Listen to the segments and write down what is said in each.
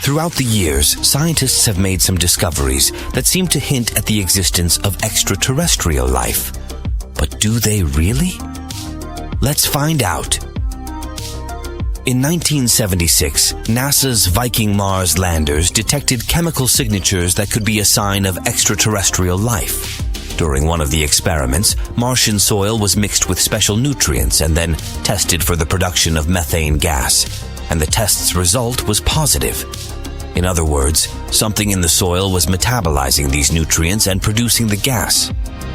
Throughout the years, scientists have made some discoveries that seem to hint at the existence of extraterrestrial life. But do they really? Let's find out. In 1976, NASA's Viking Mars landers detected chemical signatures that could be a sign of extraterrestrial life. During one of the experiments, Martian soil was mixed with special nutrients and then tested for the production of methane gas, and the test's result was positive. In other words, something in the soil was metabolizing these nutrients and producing the gas.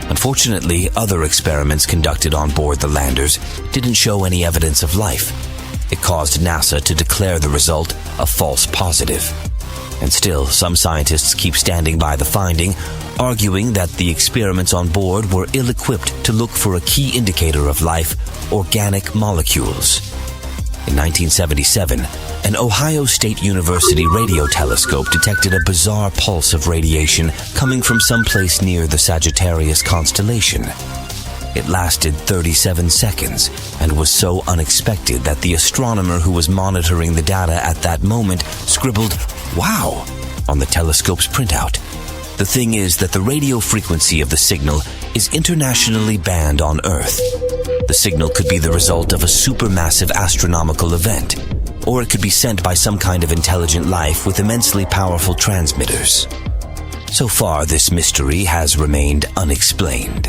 Unfortunately, other experiments conducted on board the landers didn't show any evidence of life. It caused NASA to declare the result a false positive. And still, some scientists keep standing by the finding, arguing that the experiments on board were ill-equipped to look for a key indicator of life, organic molecules. In 1977, an Ohio State University radio telescope detected a bizarre pulse of radiation coming from someplace near the Sagittarius constellation. It lasted 37 seconds and was so unexpected that the astronomer who was monitoring the data at that moment scribbled, "Wow," on the telescope's printout. The thing is that the radio frequency of the signal is internationally banned on Earth. The signal could be the result of a supermassive astronomical event, or it could be sent by some kind of intelligent life with immensely powerful transmitters. So far, this mystery has remained unexplained.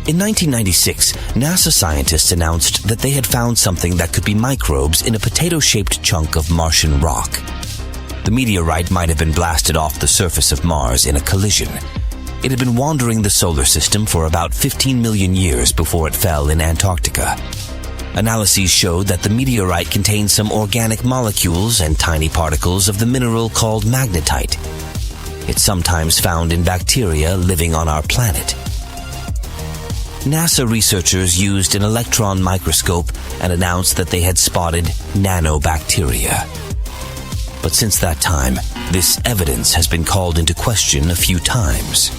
In 1996, NASA scientists announced that they had found something that could be microbes in a potato-shaped chunk of Martian rock. The meteorite might have been blasted off the surface of Mars in a collision. It had been wandering the solar system for about 15 million years before it fell in Antarctica. Analyses showed that the meteorite contained some organic molecules and tiny particles of the mineral called magnetite. It's sometimes found in bacteria living on our planet. NASA researchers used an electron microscope and announced that they had spotted nanobacteria. But since that time, this evidence has been called into question a few times.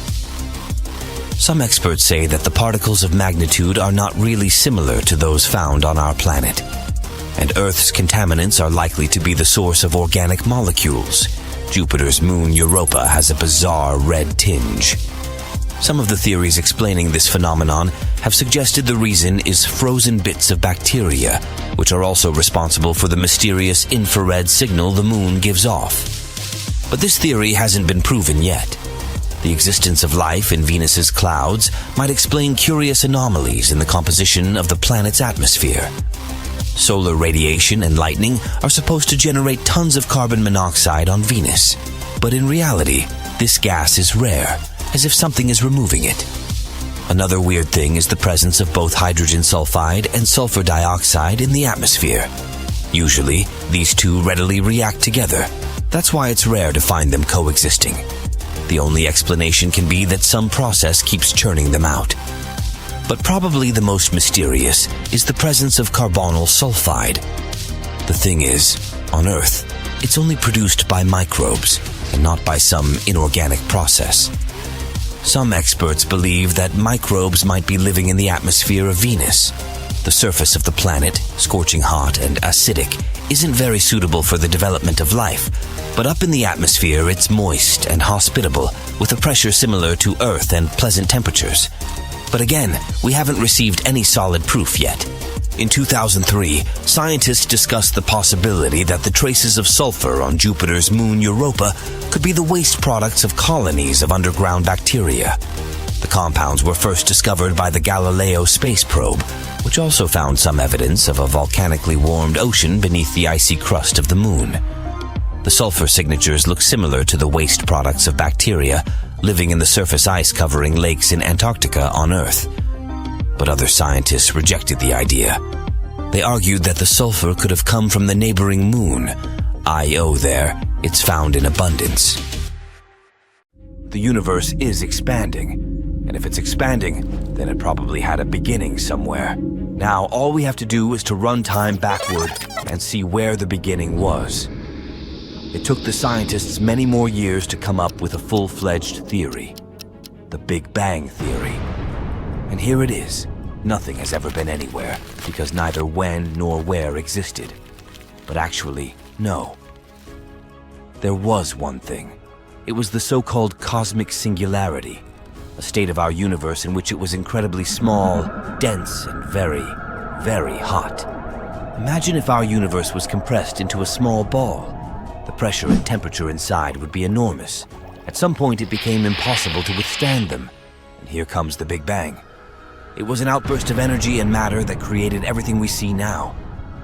Some experts say that the particles of magnitude are not really similar to those found on our planet, and Earth's contaminants are likely to be the source of organic molecules. Jupiter's moon Europa has a bizarre red tinge. Some of the theories explaining this phenomenon have suggested the reason is frozen bits of bacteria, which are also responsible for the mysterious infrared signal the moon gives off. But this theory hasn't been proven yet. The existence of life in Venus's clouds might explain curious anomalies in the composition of the planet's atmosphere. Solar radiation and lightning are supposed to generate tons of carbon monoxide on Venus, but in reality, this gas is rare, as if something is removing it. Another weird thing is the presence of both hydrogen sulfide and sulfur dioxide in the atmosphere. Usually, these two readily react together. That's why it's rare to find them coexisting. The only explanation can be that some process keeps churning them out. But probably the most mysterious is the presence of carbonyl sulfide. The thing is, on Earth, it's only produced by microbes and not by some inorganic process. Some experts believe that microbes might be living in the atmosphere of Venus. The surface of the planet, scorching hot and acidic, isn't very suitable for the development of life, but up in the atmosphere it's moist and hospitable, with a pressure similar to Earth and pleasant temperatures. But again, we haven't received any solid proof yet. In 2003, scientists discussed the possibility that the traces of sulfur on Jupiter's moon Europa could be the waste products of colonies of underground bacteria. The compounds were first discovered by the Galileo space probe, which also found some evidence of a volcanically warmed ocean beneath the icy crust of the moon. The sulfur signatures look similar to the waste products of bacteria living in the surface ice covering lakes in Antarctica on Earth. But other scientists rejected the idea. They argued that the sulfur could have come from the neighboring moon. Io there, it's found in abundance. The universe is expanding, and if it's expanding, then it probably had a beginning somewhere. Now, all we have to do is to run time backward and see where the beginning was. It took the scientists many more years to come up with a full-fledged theory, the Big Bang Theory. And here it is. Nothing has ever been anywhere, because neither when nor where existed. But actually, no. there was one thing. It was the so-called cosmic singularity, a state of our universe in which it was incredibly small, dense, and very, very hot. Imagine if our universe was compressed into a small ball. The pressure and temperature inside would be enormous. At some point, it became impossible to withstand them. And here comes the Big Bang. It was an outburst of energy and matter that created everything we see now.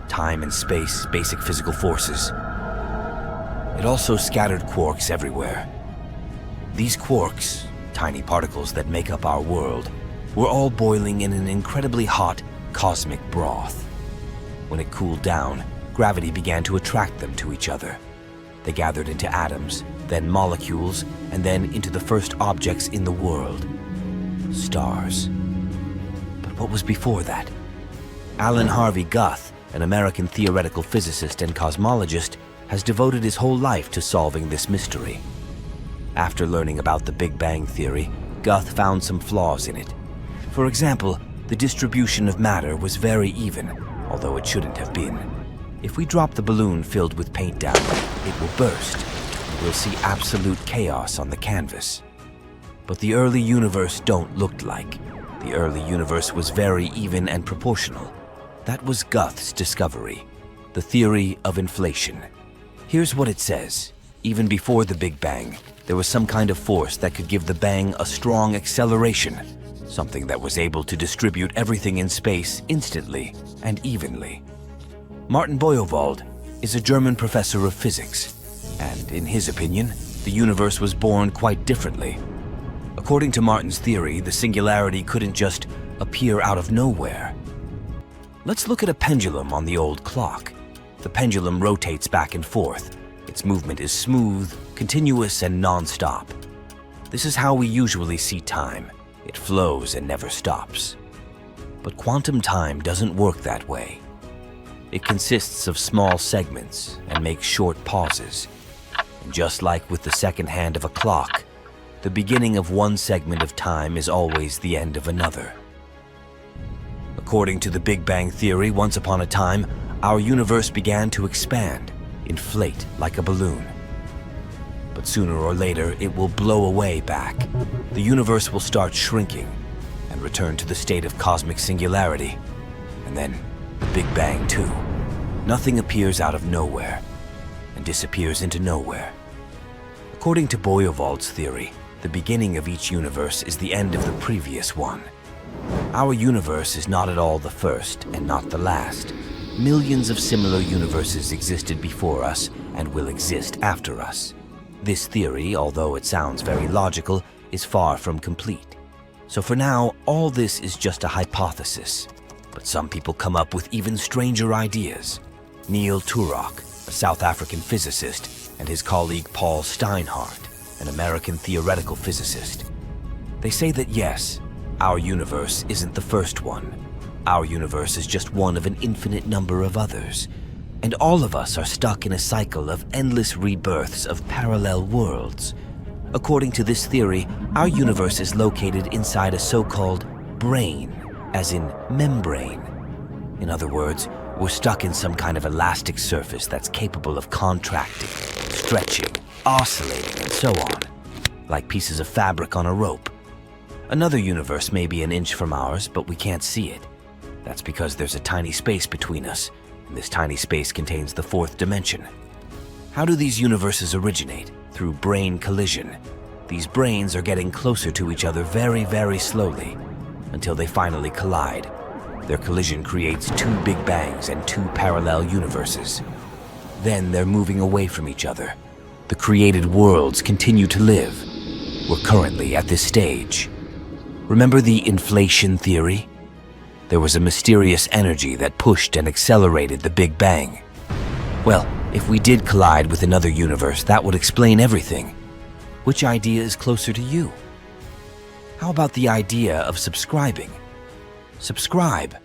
Time and space, basic physical forces. It also scattered quarks everywhere. These quarks, tiny particles that make up our world, were all boiling in an incredibly hot cosmic broth. When it cooled down, gravity began to attract them to each other. They gathered into atoms, then molecules, and then into the first objects in the world, stars. But what was before that? Alan Harvey Guth, an American theoretical physicist and cosmologist, has devoted his whole life to solving this mystery. After learning about the Big Bang theory, Guth found some flaws in it. For example, the distribution of matter was very even, although it shouldn't have been. If we drop the balloon filled with paint down, it will burst. We'll see absolute chaos on the canvas. But the early universe don't look like. The early universe was very even and proportional. That was Guth's discovery, the theory of inflation. Here's what it says. Even before the Big Bang, there was some kind of force that could give the bang a strong acceleration, something that was able to distribute everything in space instantly and evenly. Martin Boyovald is a German professor of physics, and in his opinion, the universe was born quite differently. According to Martin's theory, the singularity couldn't just appear out of nowhere. Let's look at a pendulum on the old clock. The pendulum rotates back and forth. Its movement is smooth, continuous, and non-stop. This is how we usually see time. It flows and never stops. But quantum time doesn't work that way. It consists of small segments and makes short pauses. And just like with the second hand of a clock, the beginning of one segment of time is always the end of another. According to the Big Bang theory, once upon a time, our universe began to expand, inflate like a balloon. But sooner or later, it will blow away back. The universe will start shrinking and return to the state of cosmic singularity. And then, the Big Bang too. Nothing appears out of nowhere and disappears into nowhere. According to Boyovald's theory, the beginning of each universe is the end of the previous one. Our universe is not at all the first and not the last. Millions of similar universes existed before us and will exist after us. This theory, although it sounds very logical, is far from complete. So for now, all this is just a hypothesis. But some people come up with even stranger ideas. Neil Turok, a South African physicist, and his colleague Paul Steinhardt, an American theoretical physicist. They say that yes, our universe isn't the first one. Our universe is just one of an infinite number of others. And all of us are stuck in a cycle of endless rebirths of parallel worlds. According to this theory, our universe is located inside a so-called brain, as in membrane. In other words, we're stuck in some kind of elastic surface that's capable of contracting, stretching, oscillating, and so on, like pieces of fabric on a rope. Another universe may be an inch from ours, but we can't see it. That's because there's a tiny space between us, and this tiny space contains the fourth dimension. How do these universes originate? Through brain collision. These brains are getting closer to each other very, very slowly, until they finally collide. Their collision creates two Big Bangs and two parallel universes. Then they're moving away from each other. The created worlds continue to live. We're currently at this stage. Remember the inflation theory? There was a mysterious energy that pushed and accelerated the Big Bang. Well, if we did collide with another universe, that would explain everything. Which idea is closer to you? How about the idea of subscribing? Subscribe.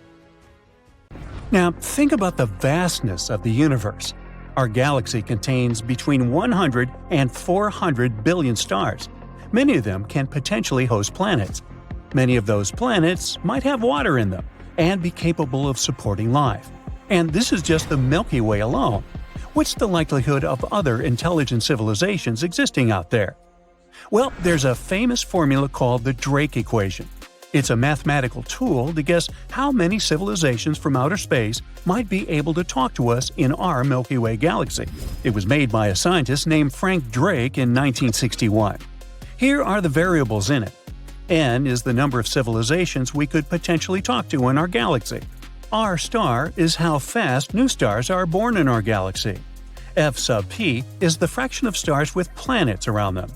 Now, think about the vastness of the universe. Our galaxy contains between 100 and 400 billion stars. Many of them can potentially host planets. Many of those planets might have water in them and be capable of supporting life. And this is just the Milky Way alone. What's the likelihood of other intelligent civilizations existing out there? Well, there's a famous formula called the Drake equation. It's a mathematical tool to guess how many civilizations from outer space might be able to talk to us in our Milky Way galaxy. It was made by a scientist named Frank Drake in 1961. Here are the variables in it. N is the number of civilizations we could potentially talk to in our galaxy. R star is how fast new stars are born in our galaxy. F sub p is the fraction of stars with planets around them.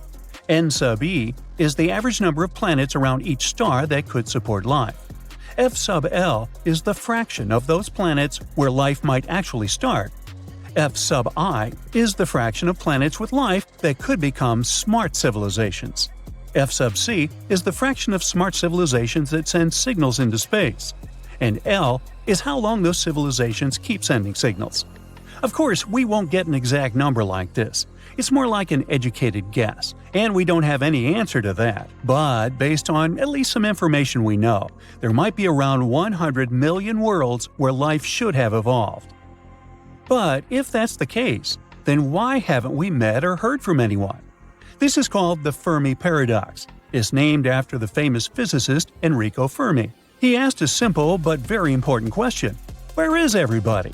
N sub e is the average number of planets around each star that could support life. F sub L is the fraction of those planets where life might actually start. F sub I is the fraction of planets with life that could become smart civilizations. F sub C is the fraction of smart civilizations that send signals into space. And L is how long those civilizations keep sending signals. Of course, we won't get an exact number like this. It's more like an educated guess, and we don't have any answer to that. But based on at least some information we know, there might be around 100 million worlds where life should have evolved. But if that's the case, then why haven't we met or heard from anyone? This is called the Fermi paradox. It's named after the famous physicist Enrico Fermi. He asked a simple but very important question: where is everybody?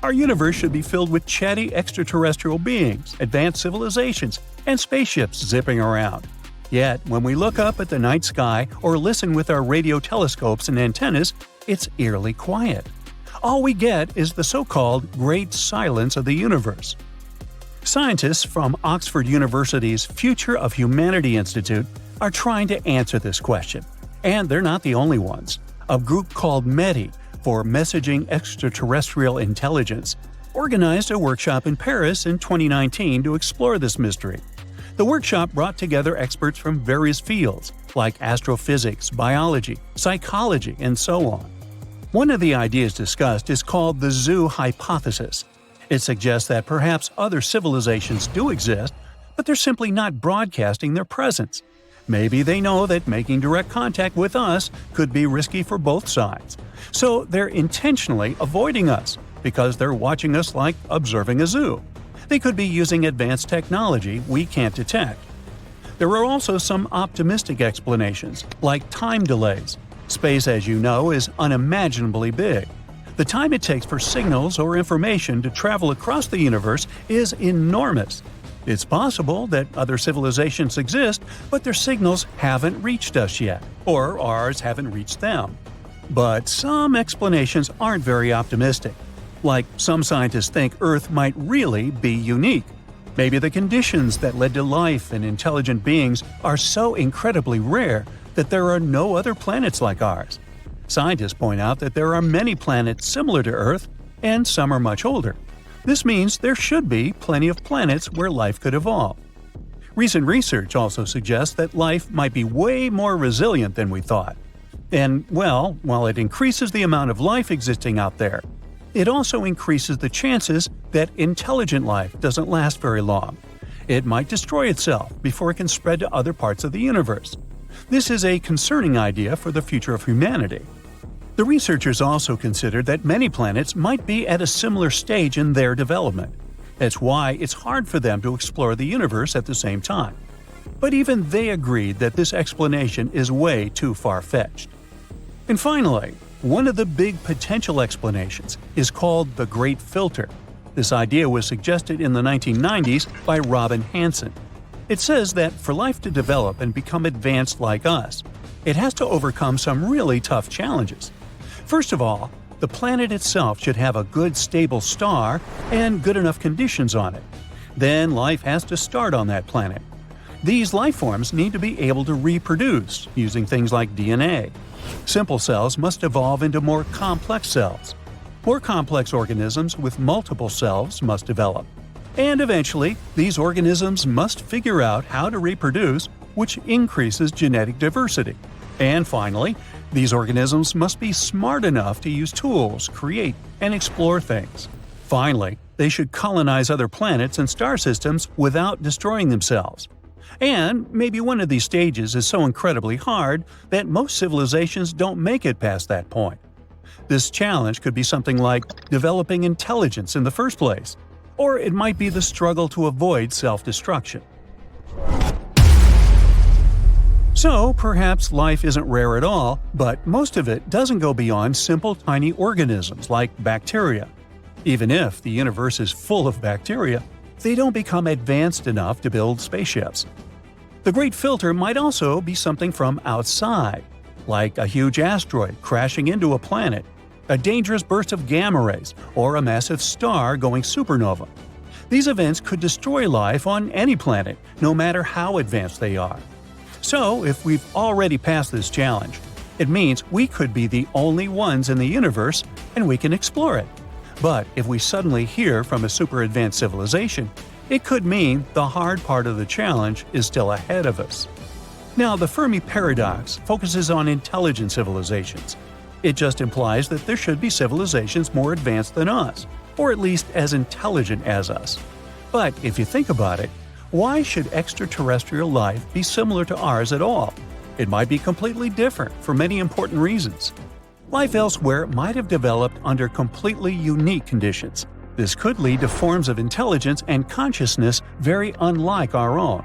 Our universe should be filled with chatty extraterrestrial beings, advanced civilizations, and spaceships zipping around. Yet, when we look up at the night sky or listen with our radio telescopes and antennas, it's eerily quiet. All we get is the so-called Great Silence of the universe. Scientists from Oxford University's Future of Humanity Institute are trying to answer this question. And they're not the only ones. A group called Medy, for Messaging Extraterrestrial Intelligence, organized a workshop in Paris in 2019 to explore this mystery. The workshop brought together experts from various fields, like astrophysics, biology, psychology, and so on. One of the ideas discussed is called the zoo hypothesis. It suggests that perhaps other civilizations do exist, but they're simply not broadcasting their presence. Maybe they know that making direct contact with us could be risky for both sides. So they're intentionally avoiding us, because they're watching us like observing a zoo. They could be using advanced technology we can't detect. There are also some optimistic explanations, like time delays. Space, as you know, is unimaginably big. The time it takes for signals or information to travel across the universe is enormous. It's possible that other civilizations exist, but their signals haven't reached us yet, or ours haven't reached them. But some explanations aren't very optimistic. Like, some scientists think Earth might really be unique. Maybe the conditions that led to life and intelligent beings are so incredibly rare that there are no other planets like ours. Scientists point out that there are many planets similar to Earth, and some are much older. This means there should be plenty of planets where life could evolve. Recent research also suggests that life might be way more resilient than we thought. And, well, while it increases the amount of life existing out there, it also increases the chances that intelligent life doesn't last very long. It might destroy itself before it can spread to other parts of the universe. This is a concerning idea for the future of humanity. The researchers also considered that many planets might be at a similar stage in their development. That's why it's hard for them to explore the universe at the same time. But even they agreed that this explanation is way too far-fetched. And finally, one of the big potential explanations is called the Great Filter. This idea was suggested in the 1990s by Robin Hanson. It says that for life to develop and become advanced like us, it has to overcome some really tough challenges. First of all, the planet itself should have a good stable star and good enough conditions on it. Then life has to start on that planet. These life forms need to be able to reproduce using things like DNA. Simple cells must evolve into more complex cells. More complex organisms with multiple cells must develop. And eventually, these organisms must figure out how to reproduce, which increases genetic diversity. And finally, these organisms must be smart enough to use tools, create, and explore things. Finally, they should colonize other planets and star systems without destroying themselves. And maybe one of these stages is so incredibly hard that most civilizations don't make it past that point. This challenge could be something like developing intelligence in the first place, or it might be the struggle to avoid self-destruction. So, perhaps life isn't rare at all, but most of it doesn't go beyond simple tiny organisms like bacteria. Even if the universe is full of bacteria, they don't become advanced enough to build spaceships. The Great Filter might also be something from outside, like a huge asteroid crashing into a planet, a dangerous burst of gamma rays, or a massive star going supernova. These events could destroy life on any planet, no matter how advanced they are. So, if we've already passed this challenge, it means we could be the only ones in the universe and we can explore it. But if we suddenly hear from a super advanced civilization, it could mean the hard part of the challenge is still ahead of us. Now, the Fermi paradox focuses on intelligent civilizations. It just implies that there should be civilizations more advanced than us, or at least as intelligent as us. But if you think about it, why should extraterrestrial life be similar to ours at all? It might be completely different for many important reasons. Life elsewhere might have developed under completely unique conditions. This could lead to forms of intelligence and consciousness very unlike our own.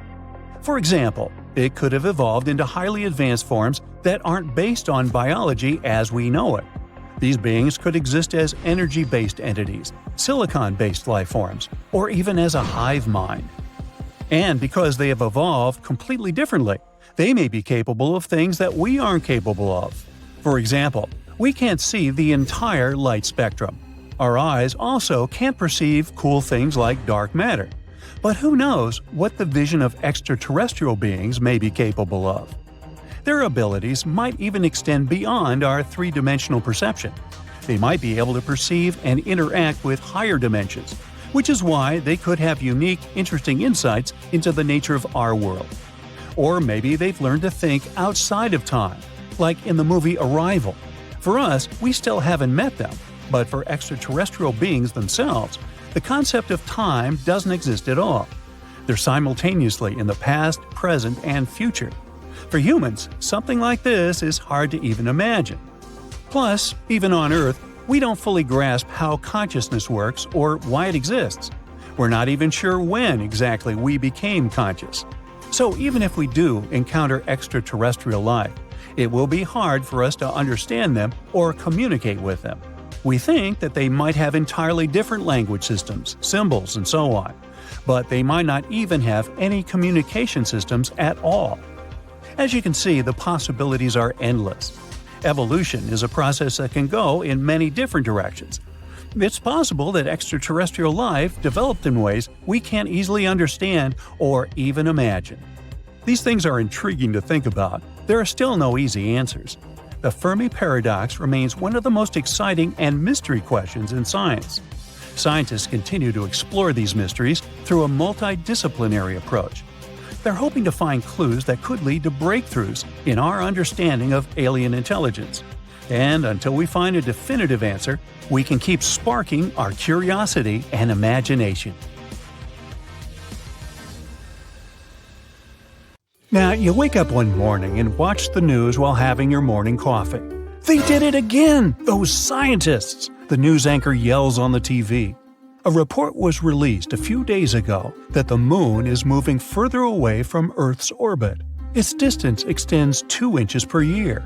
For example, it could have evolved into highly advanced forms that aren't based on biology as we know it. These beings could exist as energy-based entities, silicon-based life forms, or even as a hive mind. And because they have evolved completely differently, they may be capable of things that we aren't capable of. For example, we can't see the entire light spectrum. Our eyes also can't perceive cool things like dark matter. But who knows what the vision of extraterrestrial beings may be capable of? Their abilities might even extend beyond our three-dimensional perception. They might be able to perceive and interact with higher dimensions, which is why they could have unique, interesting insights into the nature of our world. Or maybe they've learned to think outside of time, like in the movie Arrival. For us, we still haven't met them, but for extraterrestrial beings themselves, the concept of time doesn't exist at all. They're simultaneously in the past, present, and future. For humans, something like this is hard to even imagine. Plus, even on Earth, we don't fully grasp how consciousness works or why it exists. We're not even sure when exactly we became conscious. So even if we do encounter extraterrestrial life, it will be hard for us to understand them or communicate with them. We think that they might have entirely different language systems, symbols, and so on, but they might not even have any communication systems at all. As you can see, the possibilities are endless. Evolution is a process that can go in many different directions. It's possible that extraterrestrial life developed in ways we can't easily understand or even imagine. These things are intriguing to think about. There are still no easy answers. The Fermi paradox remains one of the most exciting and mystery questions in science. Scientists continue to explore these mysteries through a multidisciplinary approach. They're hoping to find clues that could lead to breakthroughs in our understanding of alien intelligence. And until we find a definitive answer, we can keep sparking our curiosity and imagination. Now, you wake up one morning and watch the news while having your morning coffee. They did it again! Those scientists! The news anchor yells on the TV. A report was released a few days ago that the moon is moving further away from Earth's orbit. Its distance extends 2 inches per year.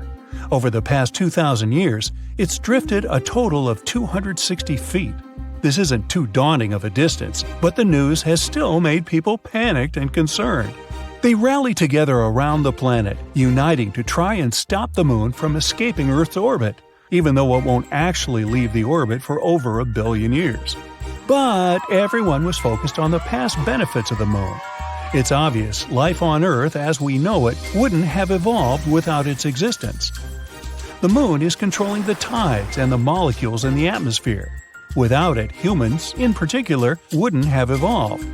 Over the past 2,000 years, it's drifted a total of 260 feet. This isn't too daunting of a distance, but the news has still made people panicked and concerned. They rally together around the planet, uniting to try and stop the moon from escaping Earth's orbit, even though it won't actually leave the orbit for over 1 billion years. But everyone was focused on the past benefits of the moon. It's obvious life on Earth as we know it wouldn't have evolved without its existence. The moon is controlling the tides and the molecules in the atmosphere. Without it, humans, in particular, wouldn't have evolved.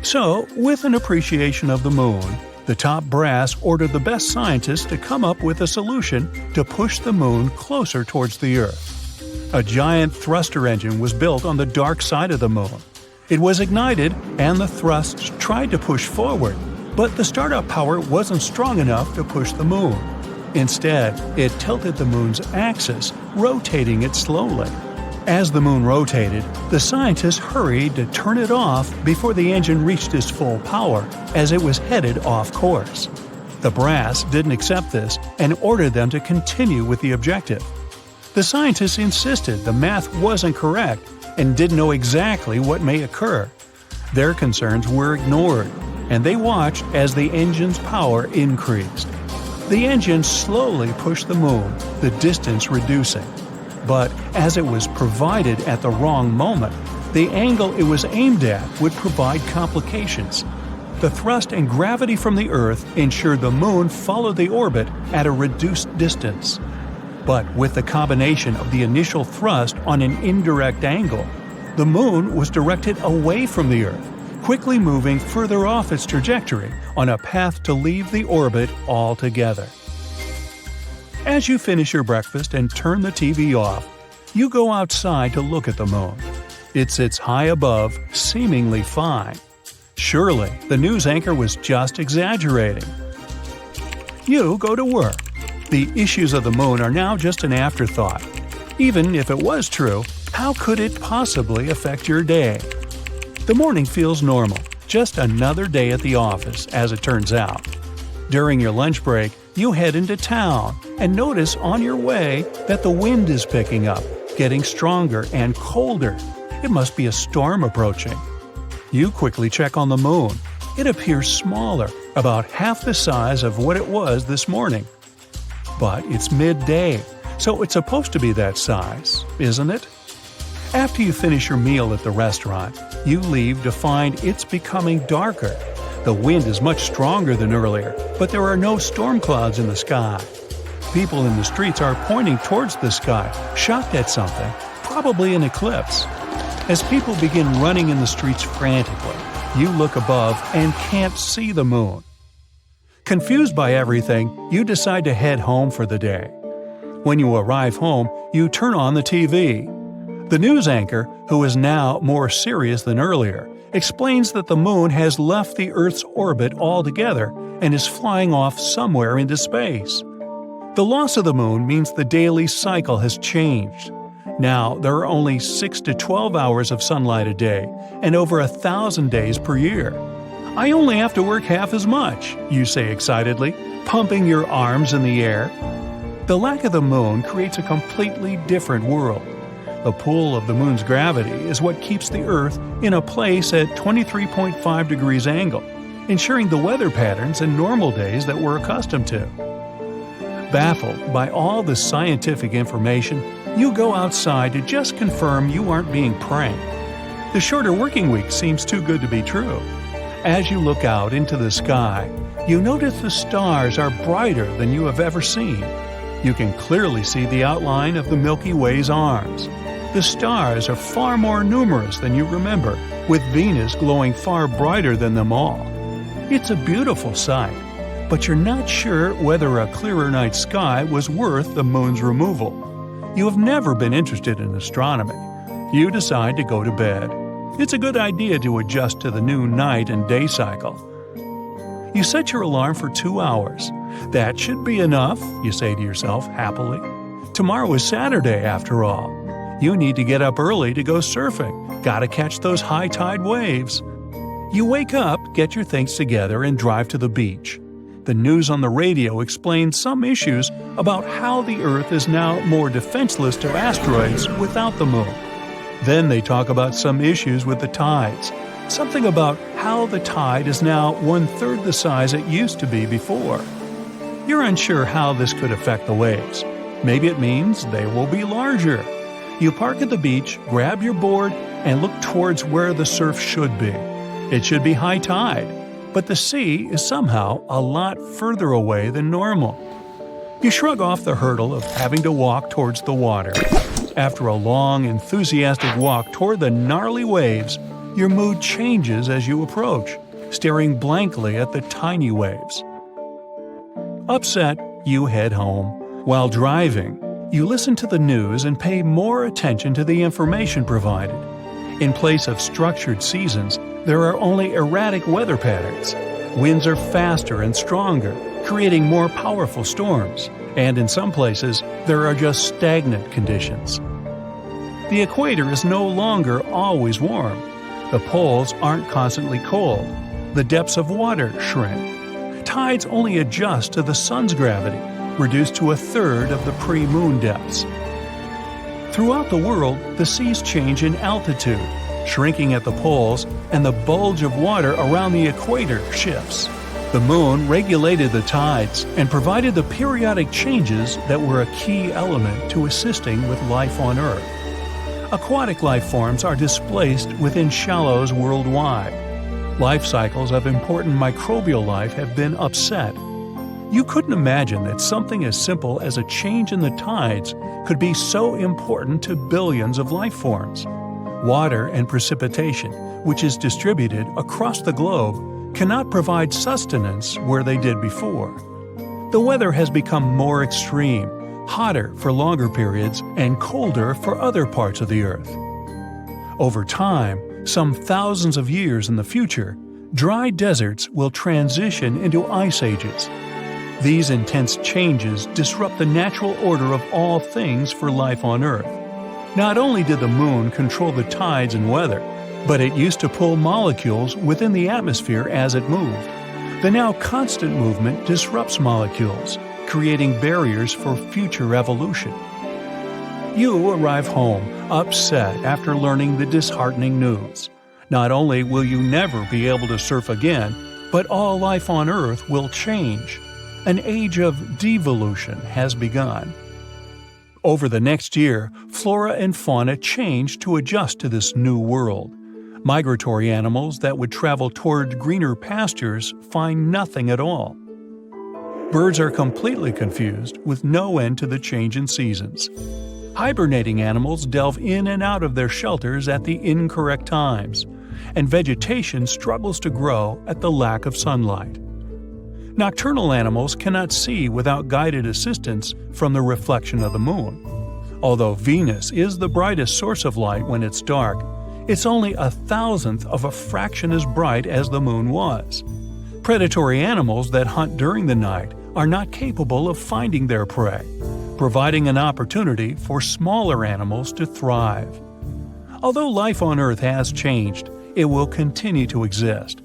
So, with an appreciation of the moon, the top brass ordered the best scientists to come up with a solution to push the moon closer towards the Earth. A giant thruster engine was built on the dark side of the moon. It was ignited, and the thrusts tried to push forward, but the startup power wasn't strong enough to push the moon. Instead, it tilted the moon's axis, rotating it slowly. As the moon rotated, the scientists hurried to turn it off before the engine reached its full power as it was headed off course. The brass didn't accept this and ordered them to continue with the objective. The scientists insisted the math wasn't correct and didn't know exactly what may occur. Their concerns were ignored, and they watched as the engine's power increased. The engine slowly pushed the moon, the distance reducing. But as it was provided at the wrong moment, the angle it was aimed at would provide complications. The thrust and gravity from the Earth ensured the moon followed the orbit at a reduced distance. But with the combination of the initial thrust on an indirect angle, the moon was directed away from the Earth, quickly moving further off its trajectory on a path to leave the orbit altogether. As you finish your breakfast and turn the TV off, you go outside to look at the moon. It sits high above, seemingly fine. Surely, the news anchor was just exaggerating. You go to work. The issues of the moon are now just an afterthought. Even if it was true, how could it possibly affect your day? The morning feels normal, just another day at the office, as it turns out. During your lunch break, you head into town and notice on your way that the wind is picking up, getting stronger and colder. It must be a storm approaching. You quickly check on the moon. It appears smaller, about half the size of what it was this morning. But it's midday, so it's supposed to be that size, isn't it? After you finish your meal at the restaurant, you leave to find it's becoming darker. The wind is much stronger than earlier, but there are no storm clouds in the sky. People in the streets are pointing towards the sky, shocked at something, probably an eclipse. As people begin running in the streets frantically, you look above and can't see the moon. Confused by everything, you decide to head home for the day. When you arrive home, you turn on the TV. The news anchor, who is now more serious than earlier, explains that the moon has left the Earth's orbit altogether and is flying off somewhere into space. The loss of the moon means the daily cycle has changed. Now, there are only 6 to 12 hours of sunlight a day and over 1,000 days per year. I only have to work half as much, you say excitedly, pumping your arms in the air. The lack of the moon creates a completely different world. The pull of the moon's gravity is what keeps the Earth in a place at 23.5 degrees angle, ensuring the weather patterns and normal days that we're accustomed to. Baffled by all the scientific information, you go outside to just confirm you aren't being pranked. The shorter working week seems too good to be true. As you look out into the sky, you notice the stars are brighter than you have ever seen. You can clearly see the outline of the Milky Way's arms. The stars are far more numerous than you remember, with Venus glowing far brighter than them all. It's a beautiful sight, but you're not sure whether a clearer night sky was worth the moon's removal. You have never been interested in astronomy. You decide to go to bed. It's a good idea to adjust to the new night and day cycle. You set your alarm for 2 hours. That should be enough, you say to yourself happily. Tomorrow is Saturday, after all. You need to get up early to go surfing. Gotta catch those high tide waves. You wake up, get your things together, and drive to the beach. The news on the radio explains some issues about how the Earth is now more defenseless to asteroids without the moon. Then they talk about some issues with the tides. Something about how the tide is now 1/3 the size it used to be before. You're unsure how this could affect the waves. Maybe it means they will be larger. You park at the beach, grab your board, and look towards where the surf should be. It should be high tide, but the sea is somehow a lot further away than normal. You shrug off the hurdle of having to walk towards the water. After a long, enthusiastic walk toward the gnarly waves, your mood changes as you approach, staring blankly at the tiny waves. Upset, you head home. While driving, you listen to the news and pay more attention to the information provided. In place of structured seasons, there are only erratic weather patterns. Winds are faster and stronger, creating more powerful storms, And in some places, there are just stagnant conditions. The equator is no longer always warm. The poles aren't constantly cold. The depths of water shrink. Tides only adjust to the sun's gravity, reduced to a third of the pre-moon depths. Throughout the world, the seas change in altitude, shrinking at the poles, and the bulge of water around the equator shifts. The moon regulated the tides and provided the periodic changes that were a key element to assisting with life on Earth. Aquatic life forms are displaced within shallows worldwide. Life cycles of important microbial life have been upset. You couldn't imagine that something as simple as a change in the tides could be so important to billions of life forms. Water and precipitation, which is distributed across the globe, cannot provide sustenance where they did before. The weather has become more extreme, hotter for longer periods and colder for other parts of the Earth. Over time, some thousands of years in the future, dry deserts will transition into ice ages. These intense changes disrupt the natural order of all things for life on Earth. Not only did the moon control the tides and weather, but it used to pull molecules within the atmosphere as it moved. The now constant movement disrupts molecules, creating barriers for future evolution. You arrive home, upset after learning the disheartening news. Not only will you never be able to surf again, but all life on Earth will change. An age of devolution has begun. Over the next year, flora and fauna changed to adjust to this new world. Migratory animals that would travel toward greener pastures find nothing at all. Birds are completely confused, with no end to the change in seasons. Hibernating animals delve in and out of their shelters at the incorrect times, and vegetation struggles to grow at the lack of sunlight. Nocturnal animals cannot see without guided assistance from the reflection of the moon. Although Venus is the brightest source of light when it's dark, it's only 1,000th of a fraction as bright as the moon was. Predatory animals that hunt during the night are not capable of finding their prey, providing an opportunity for smaller animals to thrive. Although life on Earth has changed, it will continue to exist.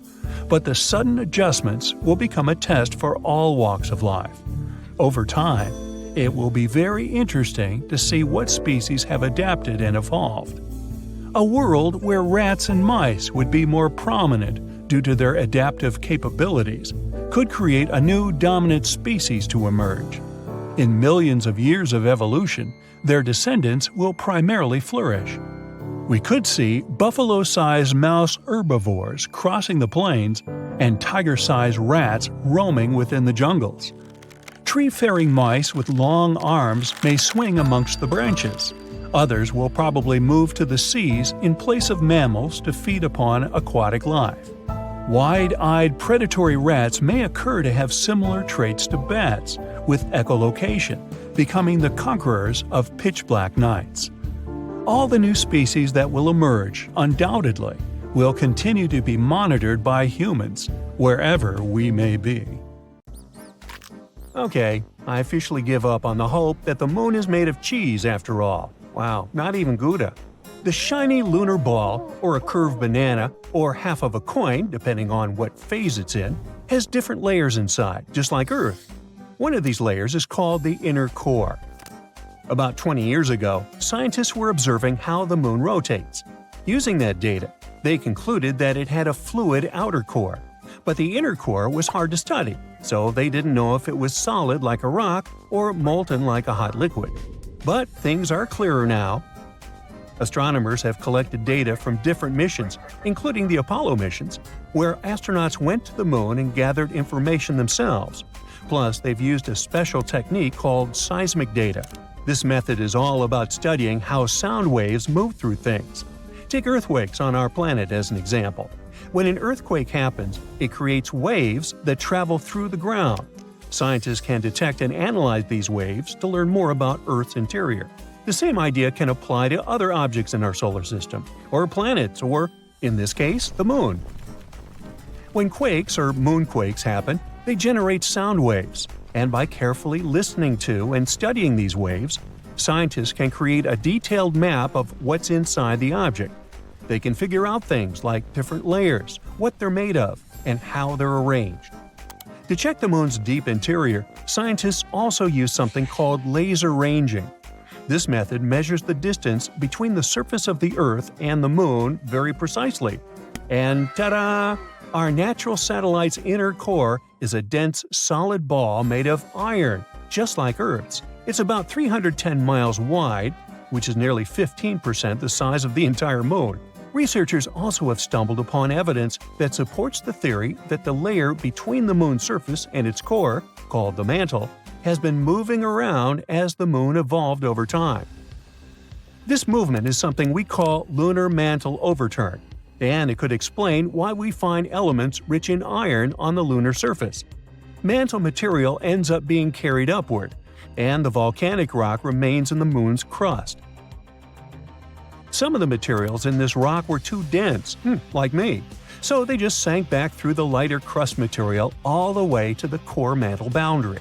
But the sudden adjustments will become a test for all walks of life. Over time, it will be very interesting to see what species have adapted and evolved. A world where rats and mice would be more prominent due to their adaptive capabilities could create a new dominant species to emerge. In millions of years of evolution, their descendants will primarily flourish. We could see buffalo-sized mouse herbivores crossing the plains and tiger-sized rats roaming within the jungles. Tree-faring mice with long arms may swing amongst the branches. Others will probably move to the seas in place of mammals to feed upon aquatic life. Wide-eyed predatory rats may occur to have similar traits to bats, with echolocation, becoming the conquerors of pitch-black nights. All the new species that will emerge, undoubtedly, will continue to be monitored by humans, wherever we may be. Okay, I officially give up on the hope that the moon is made of cheese after all. Wow, not even Gouda. The shiny lunar ball, or a curved banana, or half of a coin, depending on what phase it's in, has different layers inside, just like Earth. One of these layers is called the inner core. About 20 years ago, scientists were observing how the moon rotates. Using that data, they concluded that it had a fluid outer core. But the inner core was hard to study, so they didn't know if it was solid like a rock or molten like a hot liquid. But things are clearer now. Astronomers have collected data from different missions, including the Apollo missions, where astronauts went to the moon and gathered information themselves. Plus, they've used a special technique called seismic data. This method is all about studying how sound waves move through things. Take earthquakes on our planet as an example. When an earthquake happens, it creates waves that travel through the ground. Scientists can detect and analyze these waves to learn more about Earth's interior. The same idea can apply to other objects in our solar system, or planets, or, in this case, the moon. When quakes or moonquakes happen, they generate sound waves. And by carefully listening to and studying these waves, scientists can create a detailed map of what's inside the object. They can figure out things like different layers, what they're made of, and how they're arranged. To check the moon's deep interior, scientists also use something called laser ranging. This method measures the distance between the surface of the Earth and the moon very precisely. And ta-da! Our natural satellite's inner core is a dense, solid ball made of iron, just like Earth's. It's about 310 miles wide, which is nearly 15% the size of the entire moon. Researchers also have stumbled upon evidence that supports the theory that the layer between the moon's surface and its core, called the mantle, has been moving around as the moon evolved over time. This movement is something we call lunar mantle overturn, and it could explain why we find elements rich in iron on the lunar surface. Mantle material ends up being carried upward, and the volcanic rock remains in the moon's crust. Some of the materials in this rock were too dense, like me, so they just sank back through the lighter crust material all the way to the core mantle boundary.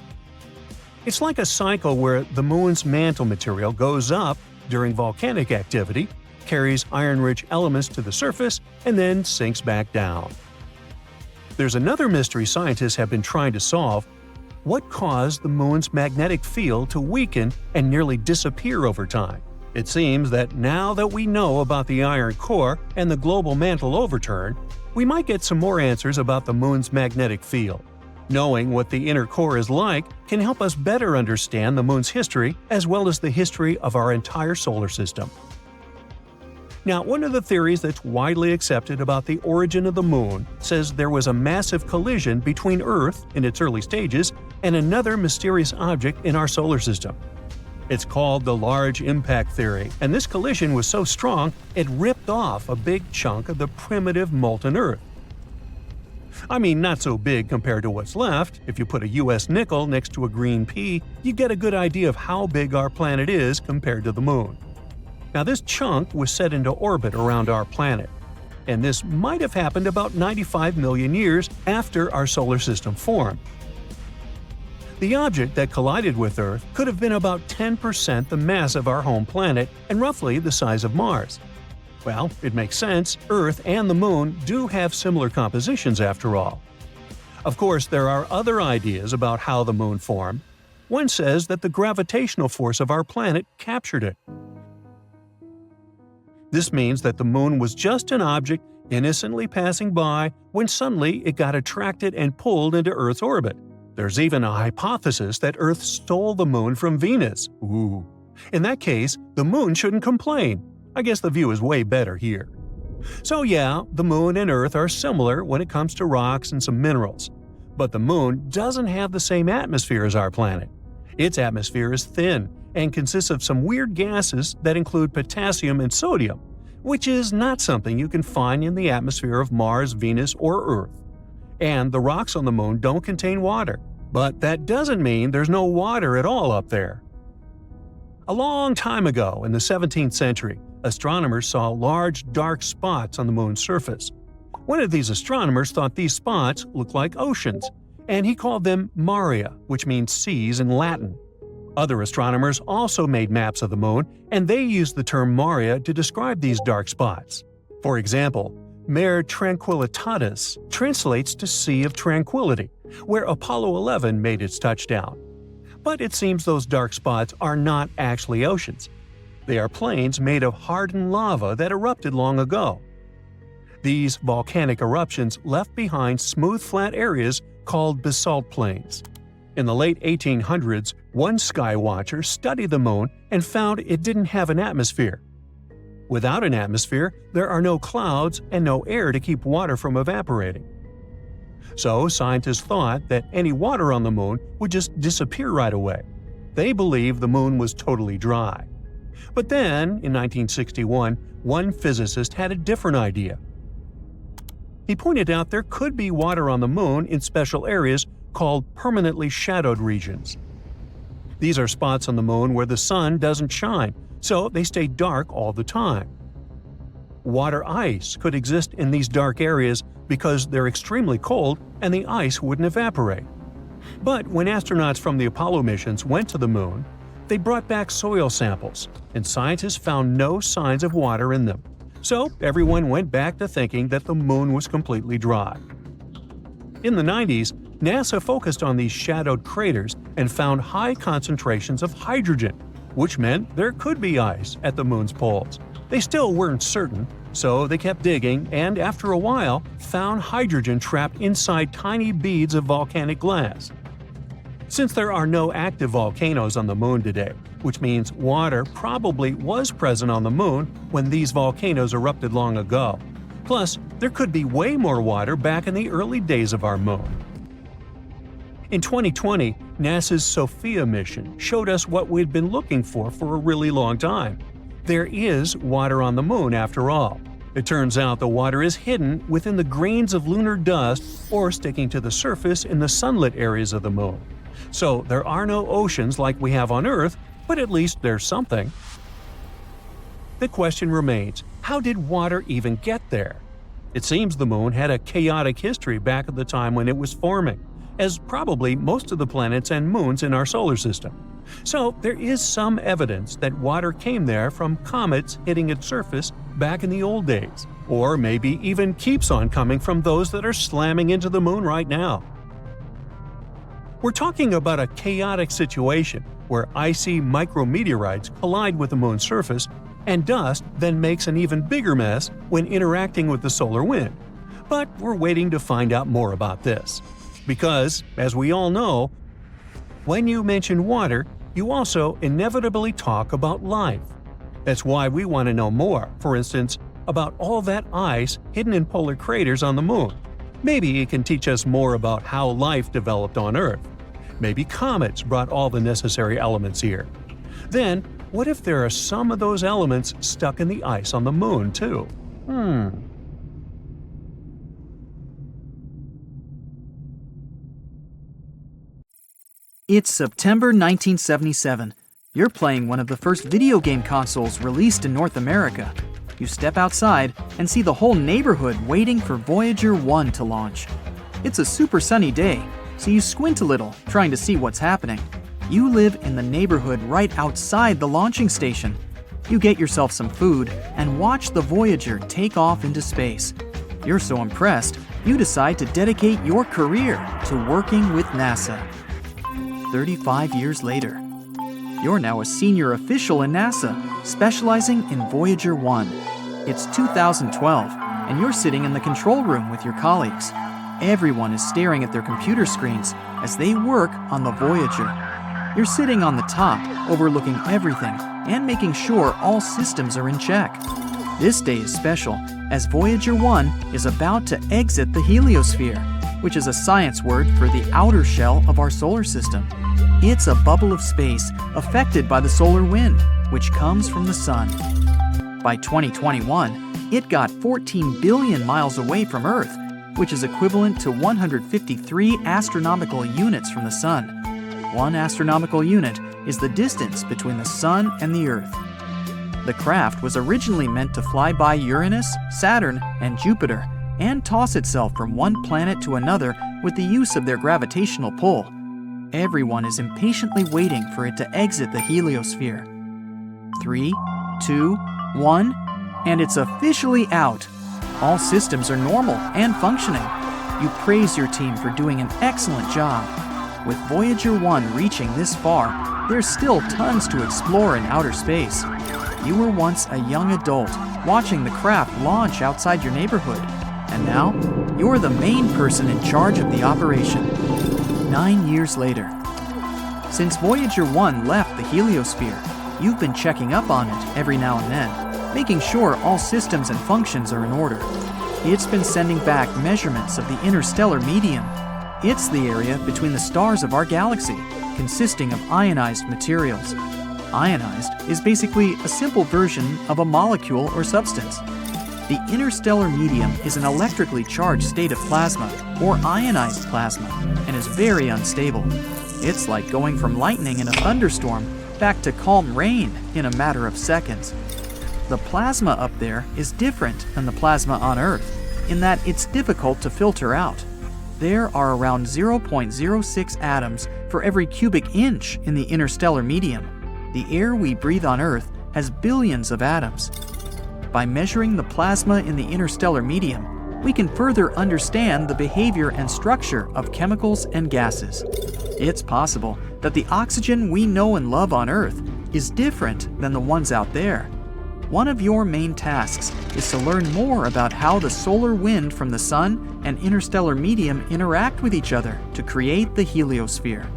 It's like a cycle where the moon's mantle material goes up during volcanic activity, carries iron-rich elements to the surface, and then sinks back down. There's another mystery scientists have been trying to solve: what caused the moon's magnetic field to weaken and nearly disappear over time? It seems that now that we know about the iron core and the global mantle overturn, we might get some more answers about the moon's magnetic field. Knowing what the inner core is like can help us better understand the moon's history as well as the history of our entire solar system. Now, one of the theories that's widely accepted about the origin of the moon says there was a massive collision between Earth, in its early stages, and another mysterious object in our solar system. It's called the Large Impact Theory, and this collision was so strong it ripped off a big chunk of the primitive molten Earth. I mean, not so big compared to what's left. If you put a US nickel next to a green pea, you get a good idea of how big our planet is compared to the moon. Now, this chunk was set into orbit around our planet, and this might have happened about 95 million years after our solar system formed. The object that collided with Earth could have been about 10% the mass of our home planet and roughly the size of Mars. Well, it makes sense. Earth and the Moon do have similar compositions after all. Of course, there are other ideas about how the Moon formed. One says that the gravitational force of our planet captured it. This means that the Moon was just an object innocently passing by when suddenly it got attracted and pulled into Earth's orbit. There's even a hypothesis that Earth stole the Moon from Venus. Ooh. In that case, the Moon shouldn't complain. I guess the view is way better here. So yeah, the Moon and Earth are similar when it comes to rocks and some minerals. But the Moon doesn't have the same atmosphere as our planet. Its atmosphere is thin and consists of some weird gases that include potassium and sodium, which is not something you can find in the atmosphere of Mars, Venus, or Earth. And the rocks on the Moon don't contain water. But that doesn't mean there's no water at all up there. A long time ago, in the 17th century, astronomers saw large dark spots on the Moon's surface. One of these astronomers thought these spots looked like oceans, and he called them maria, which means seas in Latin. Other astronomers also made maps of the Moon, and they used the term maria to describe these dark spots. For example, Mare Tranquillitatis translates to Sea of Tranquility, where Apollo 11 made its touchdown. But it seems those dark spots are not actually oceans. They are plains made of hardened lava that erupted long ago. These volcanic eruptions left behind smooth flat areas called basalt plains. In the late 1800s, one skywatcher studied the Moon and found it didn't have an atmosphere. Without an atmosphere, there are no clouds and no air to keep water from evaporating. So scientists thought that any water on the Moon would just disappear right away. They believed the Moon was totally dry. But then, in 1961, one physicist had a different idea. He pointed out there could be water on the Moon in special areas called permanently shadowed regions. These are spots on the Moon where the sun doesn't shine, so they stay dark all the time. Water ice could exist in these dark areas because they're extremely cold and the ice wouldn't evaporate. But when astronauts from the Apollo missions went to the moon, they brought back soil samples, and scientists found no signs of water in them. So everyone went back to thinking that the moon was completely dry. In the 90s, NASA focused on these shadowed craters and found high concentrations of hydrogen, which meant there could be ice at the moon's poles. They still weren't certain, so they kept digging and, after a while, found hydrogen trapped inside tiny beads of volcanic glass. Since there are no active volcanoes on the moon today, which means water probably was present on the moon when these volcanoes erupted long ago. Plus, there could be way more water back in the early days of our moon. In 2020, NASA's SOFIA mission showed us what we'd been looking for a really long time. There is water on the moon after all. It turns out the water is hidden within the grains of lunar dust or sticking to the surface in the sunlit areas of the moon. So there are no oceans like we have on Earth, but at least there's something. The question remains, how did water even get there? It seems the moon had a chaotic history back at the time when it was forming, as probably most of the planets and moons in our solar system. So there is some evidence that water came there from comets hitting its surface back in the old days, or maybe even keeps on coming from those that are slamming into the moon right now. We're talking about a chaotic situation where icy micrometeorites collide with the moon's surface, and dust then makes an even bigger mess when interacting with the solar wind. But we're waiting to find out more about this. Because, as we all know, when you mention water, you also inevitably talk about life. That's why we want to know more, for instance, about all that ice hidden in polar craters on the moon. Maybe it can teach us more about how life developed on Earth. Maybe comets brought all the necessary elements here. Then, what if there are some of those elements stuck in the ice on the moon, too? It's September 1977. You're playing one of the first video game consoles released in North America. You step outside and see the whole neighborhood waiting for Voyager 1 to launch. It's a super sunny day, so you squint a little, trying to see what's happening. You live in the neighborhood right outside the launching station. You get yourself some food and watch the Voyager take off into space. You're so impressed, you decide to dedicate your career to working with NASA. 35 years later, you're now a senior official in NASA, specializing in Voyager 1. It's 2012, and you're sitting in the control room with your colleagues. Everyone is staring at their computer screens as they work on the Voyager. You're sitting on the top, overlooking everything and making sure all systems are in check. This day is special, as Voyager 1 is about to exit the heliosphere, which is a science word for the outer shell of our solar system. It's a bubble of space affected by the solar wind, which comes from the sun. By 2021, it got 14 billion miles away from Earth, which is equivalent to 153 astronomical units from the sun. 1 astronomical unit is the distance between the sun and the Earth. The craft was originally meant to fly by Uranus, Saturn, and Jupiter, and toss itself from one planet to another with the use of their gravitational pull. Everyone is impatiently waiting for it to exit the heliosphere. 3, 2, 1, and it's officially out. All systems are normal and functioning. You praise your team for doing an excellent job. With Voyager 1 reaching this far, there's still tons to explore in outer space. You were once a young adult watching the craft launch outside your neighborhood, and now you're the main person in charge of the operation. 9 years later. Since Voyager 1 left the heliosphere, you've been checking up on it every now and then, making sure all systems and functions are in order. It's been sending back measurements of the interstellar medium. It's the area between the stars of our galaxy, consisting of ionized materials. Ionized is basically a simple version of a molecule or substance. The interstellar medium is an electrically charged state of plasma, or ionized plasma, and is very unstable. It's like going from lightning in a thunderstorm back to calm rain in a matter of seconds. The plasma up there is different than the plasma on Earth, in that it's difficult to filter out. There are around 0.06 atoms for every cubic inch in the interstellar medium. The air we breathe on Earth has billions of atoms. By measuring the plasma in the interstellar medium, we can further understand the behavior and structure of chemicals and gases. It's possible that the oxygen we know and love on Earth is different than the ones out there. One of your main tasks is to learn more about how the solar wind from the sun and interstellar medium interact with each other to create the heliosphere.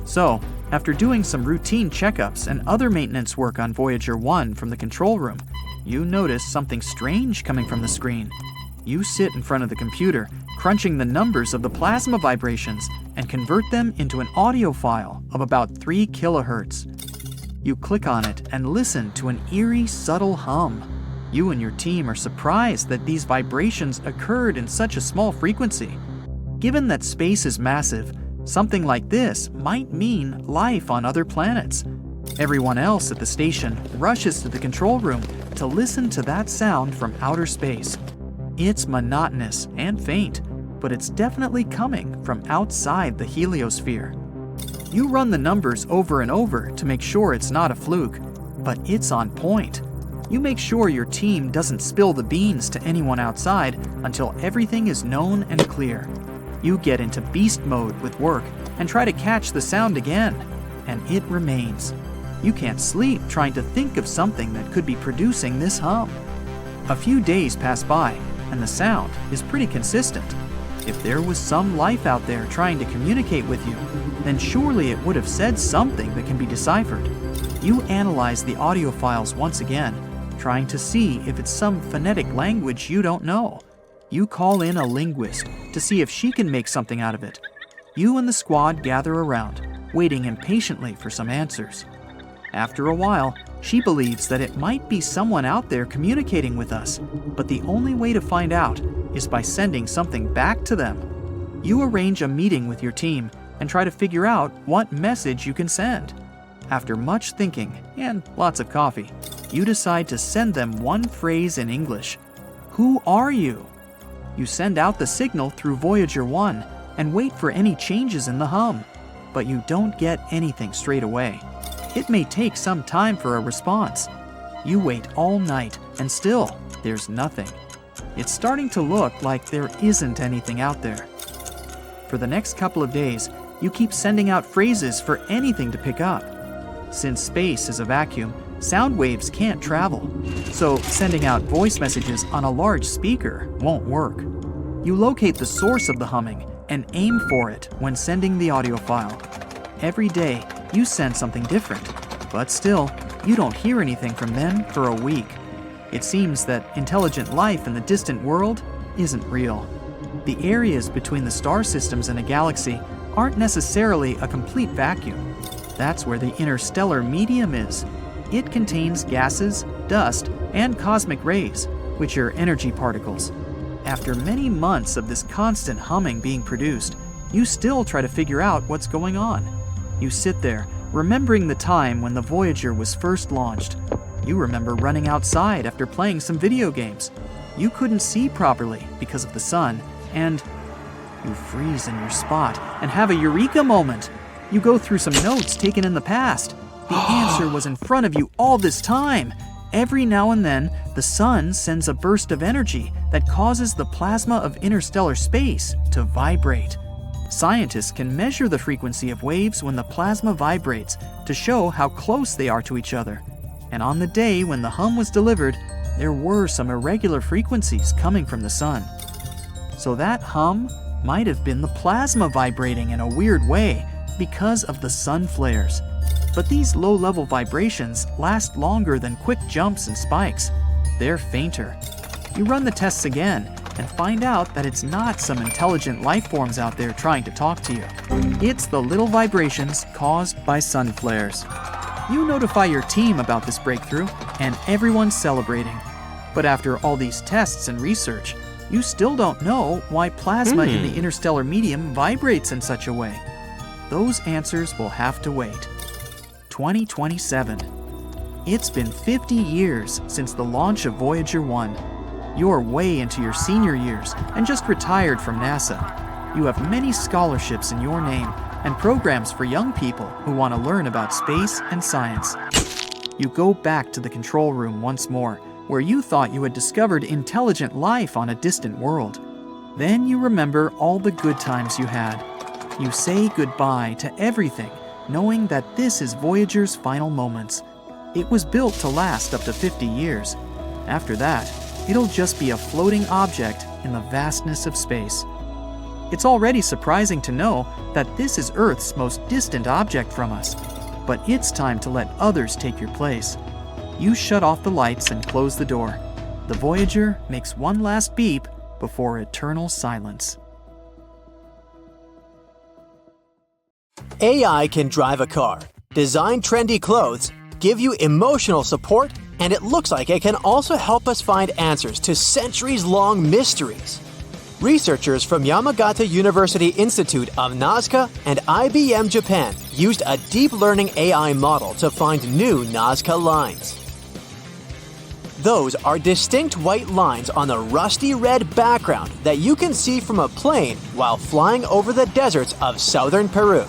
So, after doing some routine checkups and other maintenance work on Voyager 1 from the control room, you notice something strange coming from the screen. You sit in front of the computer, crunching the numbers of the plasma vibrations and convert them into an audio file of about 3 kilohertz. You click on it and listen to an eerie, subtle hum. You and your team are surprised that these vibrations occurred in such a small frequency. Given that space is massive, something like this might mean life on other planets. Everyone else at the station rushes to the control room to listen to that sound from outer space. It's monotonous and faint, but it's definitely coming from outside the heliosphere. You run the numbers over and over to make sure it's not a fluke, but it's on point. You make sure your team doesn't spill the beans to anyone outside until everything is known and clear. You get into beast mode with work and try to catch the sound again, and it remains. You can't sleep trying to think of something that could be producing this hum. A few days pass by, and the sound is pretty consistent. If there was some life out there trying to communicate with you, then surely it would have said something that can be deciphered. You analyze the audio files once again, trying to see if it's some phonetic language you don't know. You call in a linguist to see if she can make something out of it. You and the squad gather around, waiting impatiently for some answers. After a while, she believes that it might be someone out there communicating with us, but the only way to find out is by sending something back to them. You arrange a meeting with your team and try to figure out what message you can send. After much thinking and lots of coffee, you decide to send them one phrase in English. Who are you? You send out the signal through Voyager 1 and wait for any changes in the hum, but you don't get anything straight away. It may take some time for a response. You wait all night and still, there's nothing. It's starting to look like there isn't anything out there. For the next couple of days, you keep sending out phrases for anything to pick up. Since space is a vacuum, sound waves can't travel, so sending out voice messages on a large speaker won't work. You locate the source of the humming and aim for it when sending the audio file. Every day, you send something different, but still, you don't hear anything from them for a week. It seems that intelligent life in the distant world isn't real. The areas between the star systems in a galaxy aren't necessarily a complete vacuum. That's where the interstellar medium is. It contains gases, dust, and cosmic rays, which are energy particles. After many months of this constant humming being produced, you still try to figure out what's going on. You sit there, remembering the time when the Voyager was first launched. You remember running outside after playing some video games. You couldn't see properly because of the sun, and you freeze in your spot and have a eureka moment. You go through some notes taken in the past. The answer was in front of you all this time. Every now and then, the sun sends a burst of energy that causes the plasma of interstellar space to vibrate. Scientists can measure the frequency of waves when the plasma vibrates to show how close they are to each other. And on the day when the hum was delivered, there were some irregular frequencies coming from the sun. So that hum might have been the plasma vibrating in a weird way because of the sun flares. But these low-level vibrations last longer than quick jumps and spikes. They're fainter. You run the tests again and find out that it's not some intelligent life forms out there trying to talk to you. It's the little vibrations caused by sun flares. You notify your team about this breakthrough, and everyone's celebrating. But after all these tests and research, you still don't know why plasma in the interstellar medium vibrates in such a way. Those answers will have to wait. 2027. It's been 50 years since the launch of Voyager 1. You're way into your senior years and just retired from NASA. you have many scholarships in your name and programs for young people who want to learn about space and science. You go back to the control room once more, where you thought you had discovered intelligent life on a distant world. Then you remember all the good times you had. You say goodbye to everything, knowing that this is Voyager's final moments. It was built to last up to 50 years. After that, it'll just be a floating object in the vastness of space. It's already surprising to know that this is Earth's most distant object from us. But it's time to let others take your place. You shut off the lights and close the door. The Voyager makes one last beep before eternal silence. AI can drive a car, design trendy clothes, give you emotional support, and it looks like it can also help us find answers to centuries-long mysteries. Researchers from Yamagata University Institute of Nazca and IBM Japan used a deep learning AI model to find new Nazca Lines. Those are distinct white lines on the rusty red background that you can see from a plane while flying over the deserts of southern Peru.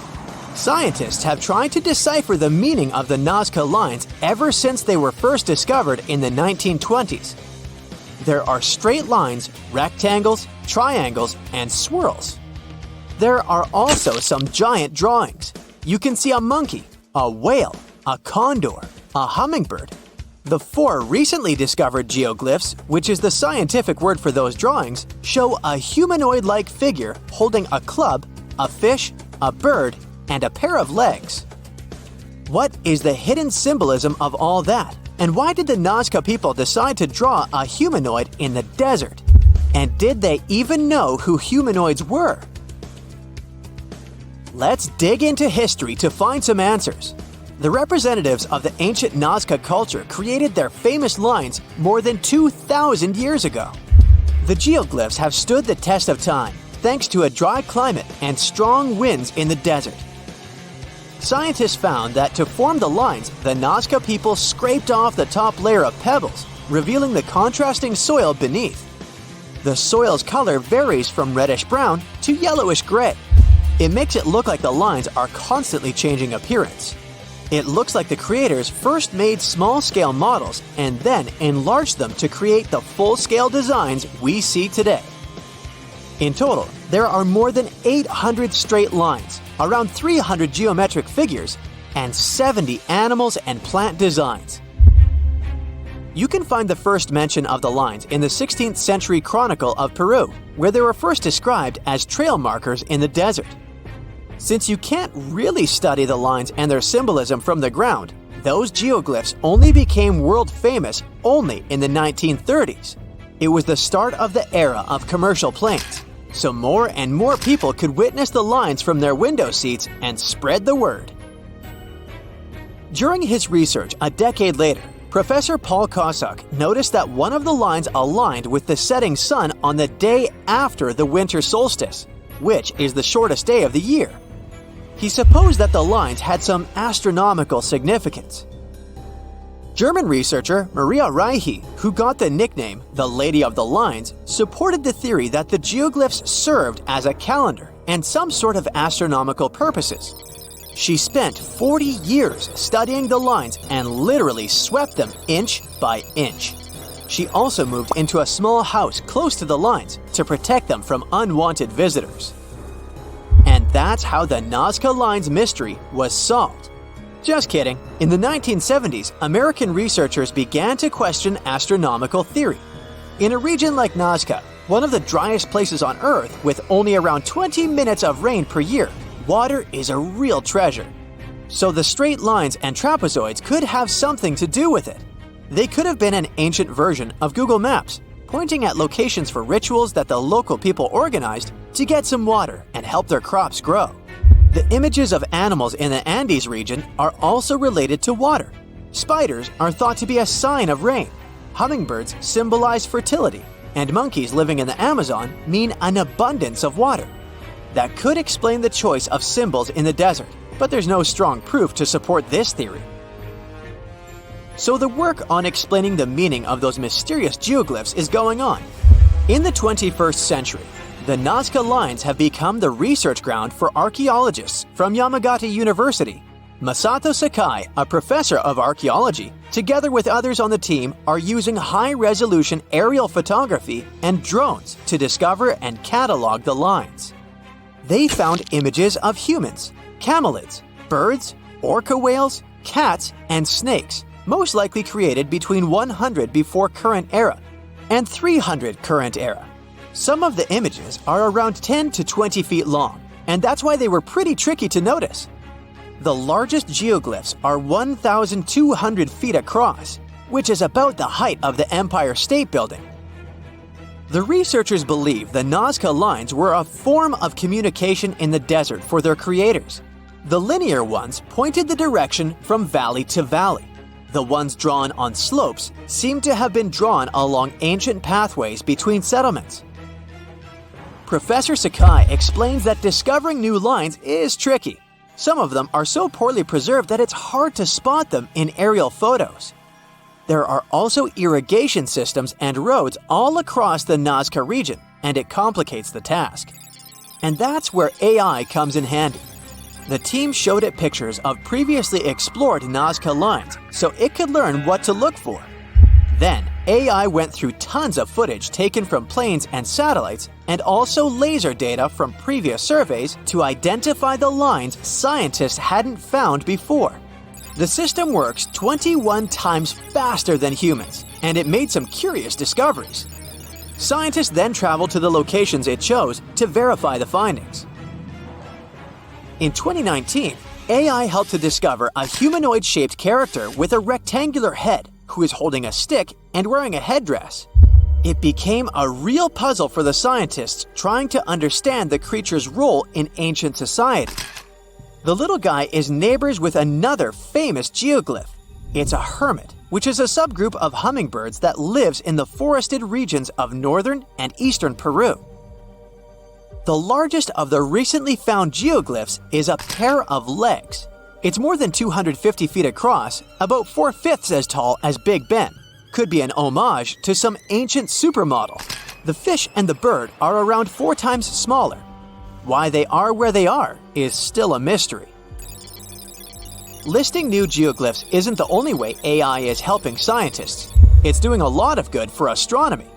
Scientists have tried to decipher the meaning of the Nazca Lines ever since they were first discovered in the 1920s. There are straight lines, rectangles, triangles, and swirls. There are also some giant drawings. You can see a monkey, a whale, a condor, a hummingbird. The 4 recently discovered geoglyphs, which is the scientific word for those drawings, show a humanoid-like figure holding a club, a fish, a bird, and a pair of legs. What is the hidden symbolism of all that? And why did the Nazca people decide to draw a humanoid in the desert? And did they even know who humanoids were? Let's dig into history to find some answers. The representatives of the ancient Nazca culture created their famous lines more than 2,000 years ago. The geoglyphs have stood the test of time thanks to a dry climate and strong winds in the desert. Scientists found that to form the lines, the Nazca people scraped off the top layer of pebbles, revealing the contrasting soil beneath. The soil's color varies from reddish-brown to yellowish-gray. It makes it look like the lines are constantly changing appearance. It looks like the creators first made small-scale models and then enlarged them to create the full-scale designs we see today. In total, there are more than 800 straight lines, around 300 geometric figures, and 70 animals and plant designs. You can find the first mention of the lines in the 16th century Chronicle of Peru, where they were first described as trail markers in the desert. Since you can't really study the lines and their symbolism from the ground, those geoglyphs only became world famous only in the 1930s. It was the start of the era of commercial planes, so more and more people could witness the lines from their window seats and spread the word. During his research a decade later, Professor Paul Kossak noticed that one of the lines aligned with the setting sun on the day after the winter solstice, which is the shortest day of the year. He supposed that the lines had some astronomical significance. German researcher Maria Reiche, who got the nickname the Lady of the Lines, supported the theory that the geoglyphs served as a calendar and some sort of astronomical purposes. She spent 40 years studying the lines and literally swept them inch by inch. She also moved into a small house close to the lines to protect them from unwanted visitors. And that's how the Nazca Lines mystery was solved. Just kidding. In the 1970s, American researchers began to question astronomical theory. In a region like Nazca, one of the driest places on Earth with only around 20 minutes of rain per year, water is a real treasure. So the straight lines and trapezoids could have something to do with it. They could have been an ancient version of Google Maps, pointing at locations for rituals that the local people organized to get some water and help their crops grow. The images of animals in the Andes region are also related to water. Spiders are thought to be a sign of rain. Hummingbirds symbolize fertility, and monkeys living in the Amazon mean an abundance of water. That could explain the choice of symbols in the desert, but there's no strong proof to support this theory. So the work on explaining the meaning of those mysterious geoglyphs is going on. In the 21st century, The Nazca Lines have become the research ground for archaeologists from Yamagata University. Masato Sakai, a professor of archaeology, together with others on the team, are using high-resolution aerial photography and drones to discover and catalog the lines. They found images of humans, camelids, birds, orca whales, cats, and snakes, most likely created between 100 before current era and 300 current era. Some of the images are around 10 to 20 feet long, and that's why they were pretty tricky to notice. The largest geoglyphs are 1,200 feet across, which is about the height of the Empire State Building. The researchers believe the Nazca Lines were a form of communication in the desert for their creators. The linear ones pointed the direction from valley to valley. The ones drawn on slopes seem to have been drawn along ancient pathways between settlements. Professor Sakai explains that discovering new lines is tricky. Some of them are so poorly preserved that it's hard to spot them in aerial photos. There are also irrigation systems and roads all across the Nazca region, and it complicates the task. And that's where AI comes in handy. The team showed it pictures of previously explored Nazca Lines so it could learn what to look for. Then, AI went through tons of footage taken from planes and satellites and also laser data from previous surveys to identify the lines scientists hadn't found before. The system works 21 times faster than humans, and it made some curious discoveries. Scientists then traveled to the locations it chose to verify the findings. In 2019, AI helped to discover a humanoid-shaped character with a rectangular head who is holding a stick and wearing a headdress. It became a real puzzle for the scientists trying to understand the creature's role in ancient society. The little guy is neighbors with another famous geoglyph. It's a hermit, which is a subgroup of hummingbirds that lives in the forested regions of northern and eastern Peru. The largest of the recently found geoglyphs is a pair of legs. It's more than 250 feet across, about 4/5 as tall as Big Ben. Could be an homage to some ancient supermodel. The fish and the bird are around 4 times smaller. Why they are where they are is still a mystery. Listing new geoglyphs isn't the only way AI is helping scientists. It's doing a lot of good for astronomy.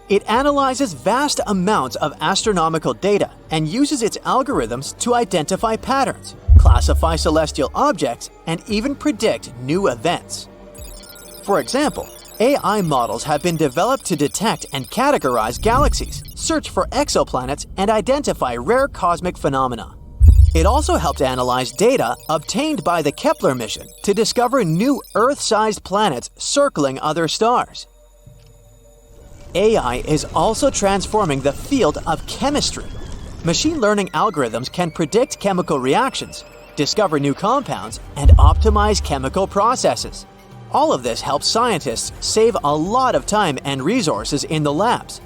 It analyzes vast amounts of astronomical data and uses its algorithms to identify patterns, classify celestial objects, and even predict new events. For example, AI models have been developed to detect and categorize galaxies, search for exoplanets, and identify rare cosmic phenomena. It also helped analyze data obtained by the Kepler mission to discover new Earth-sized planets circling other stars. AI is also transforming the field of chemistry. Machine learning algorithms can predict chemical reactions, discover new compounds, and optimize chemical processes. All of this helps scientists save a lot of time and resources in the labs.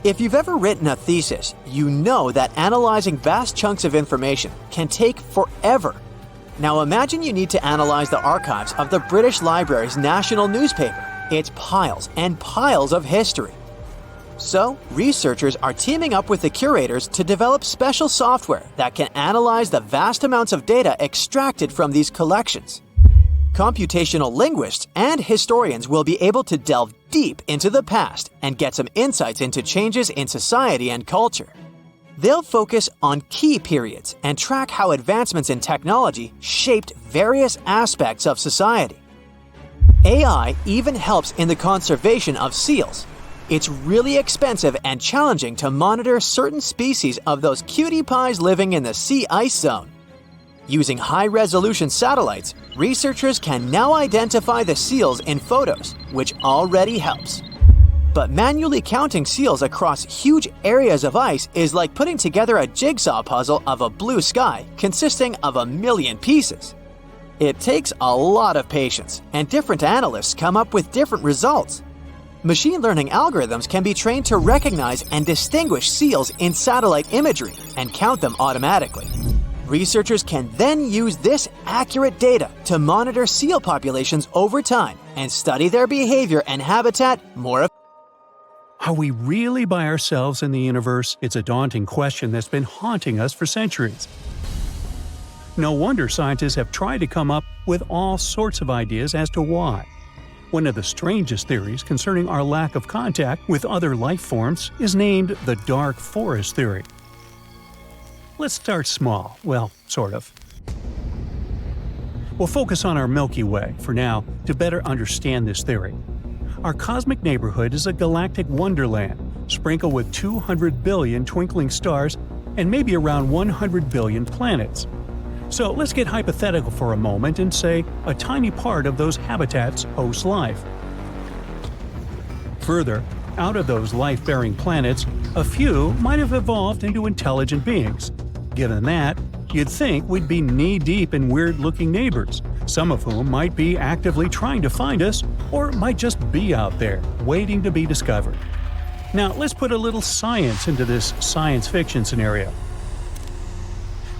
If you've ever written a thesis, you know that analyzing vast chunks of information can take forever. Now imagine you need to analyze the archives of the British Library's national newspaper. It's piles and piles of history. So, researchers are teaming up with the curators to develop special software that can analyze the vast amounts of data extracted from these collections. Computational linguists and historians will be able to delve deep into the past and get some insights into changes in society and culture. They'll focus on key periods and track how advancements in technology shaped various aspects of society. AI even helps in the conservation of seals. It's really expensive and challenging to monitor certain species of those cutie pies living in the sea ice zone. Using high-resolution satellites, researchers can now identify the seals in photos, which already helps. But manually counting seals across huge areas of ice is like putting together a jigsaw puzzle of a blue sky consisting of 1 million pieces. It takes a lot of patience, and different analysts come up with different results. Machine learning algorithms can be trained to recognize and distinguish seals in satellite imagery and count them automatically. Researchers can then use this accurate data to monitor seal populations over time and study their behavior and habitat more effectively. Are we really by ourselves in the universe? It's a daunting question that's been haunting us for centuries. No wonder scientists have tried to come up with all sorts of ideas as to why. One of the strangest theories concerning our lack of contact with other life forms is named the dark forest theory. Let's start small, well, sort of. We'll focus on our Milky Way for now to better understand this theory. Our cosmic neighborhood is a galactic wonderland, sprinkled with 200 billion twinkling stars and maybe around 100 billion planets. So let's get hypothetical for a moment and say a tiny part of those habitats hosts life. Further, out of those life-bearing planets, a few might have evolved into intelligent beings. Given that, you'd think we'd be knee-deep in weird-looking neighbors, some of whom might be actively trying to find us or might just be out there, waiting to be discovered. Now, let's put a little science into this science fiction scenario.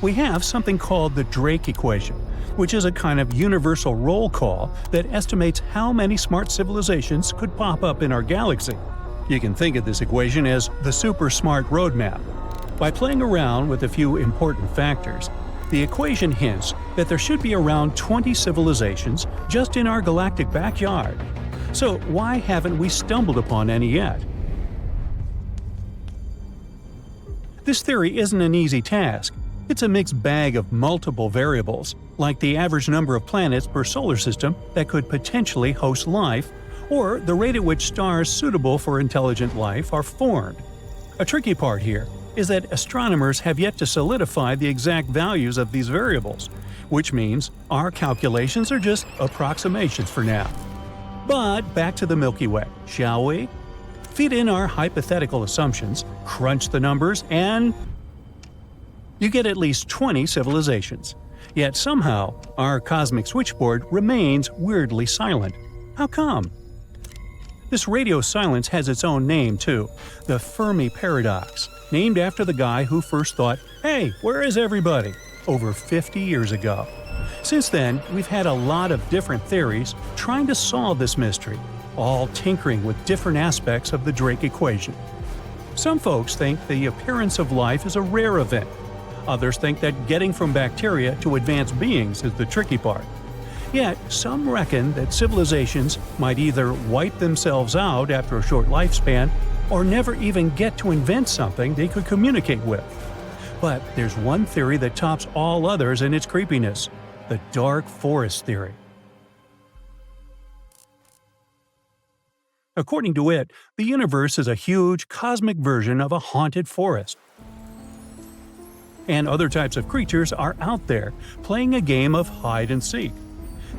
We have something called the Drake equation, which is a kind of universal roll call that estimates how many smart civilizations could pop up in our galaxy. You can think of this equation as the super smart roadmap. By playing around with a few important factors, the equation hints that there should be around 20 civilizations just in our galactic backyard. So why haven't we stumbled upon any yet? This theory isn't an easy task. It's a mixed bag of multiple variables, like the average number of planets per solar system that could potentially host life, or the rate at which stars suitable for intelligent life are formed. A tricky part here is that astronomers have yet to solidify the exact values of these variables, which means our calculations are just approximations for now. But back to the Milky Way, shall we? Feed in our hypothetical assumptions, crunch the numbers, and you get at least 20 civilizations. Yet somehow, our cosmic switchboard remains weirdly silent. How come? This radio silence has its own name, too, the Fermi paradox, named after the guy who first thought, "Hey, where is everybody?" over 50 years ago. Since then, we've had a lot of different theories trying to solve this mystery, all tinkering with different aspects of the Drake equation. Some folks think the appearance of life is a rare event. Others think that getting from bacteria to advanced beings is the tricky part. Yet, some reckon that civilizations might either wipe themselves out after a short lifespan or never even get to invent something they could communicate with. But there's one theory that tops all others in its creepiness: the dark forest theory. According to it, the universe is a huge cosmic version of a haunted forest. And other types of creatures are out there, playing a game of hide and seek.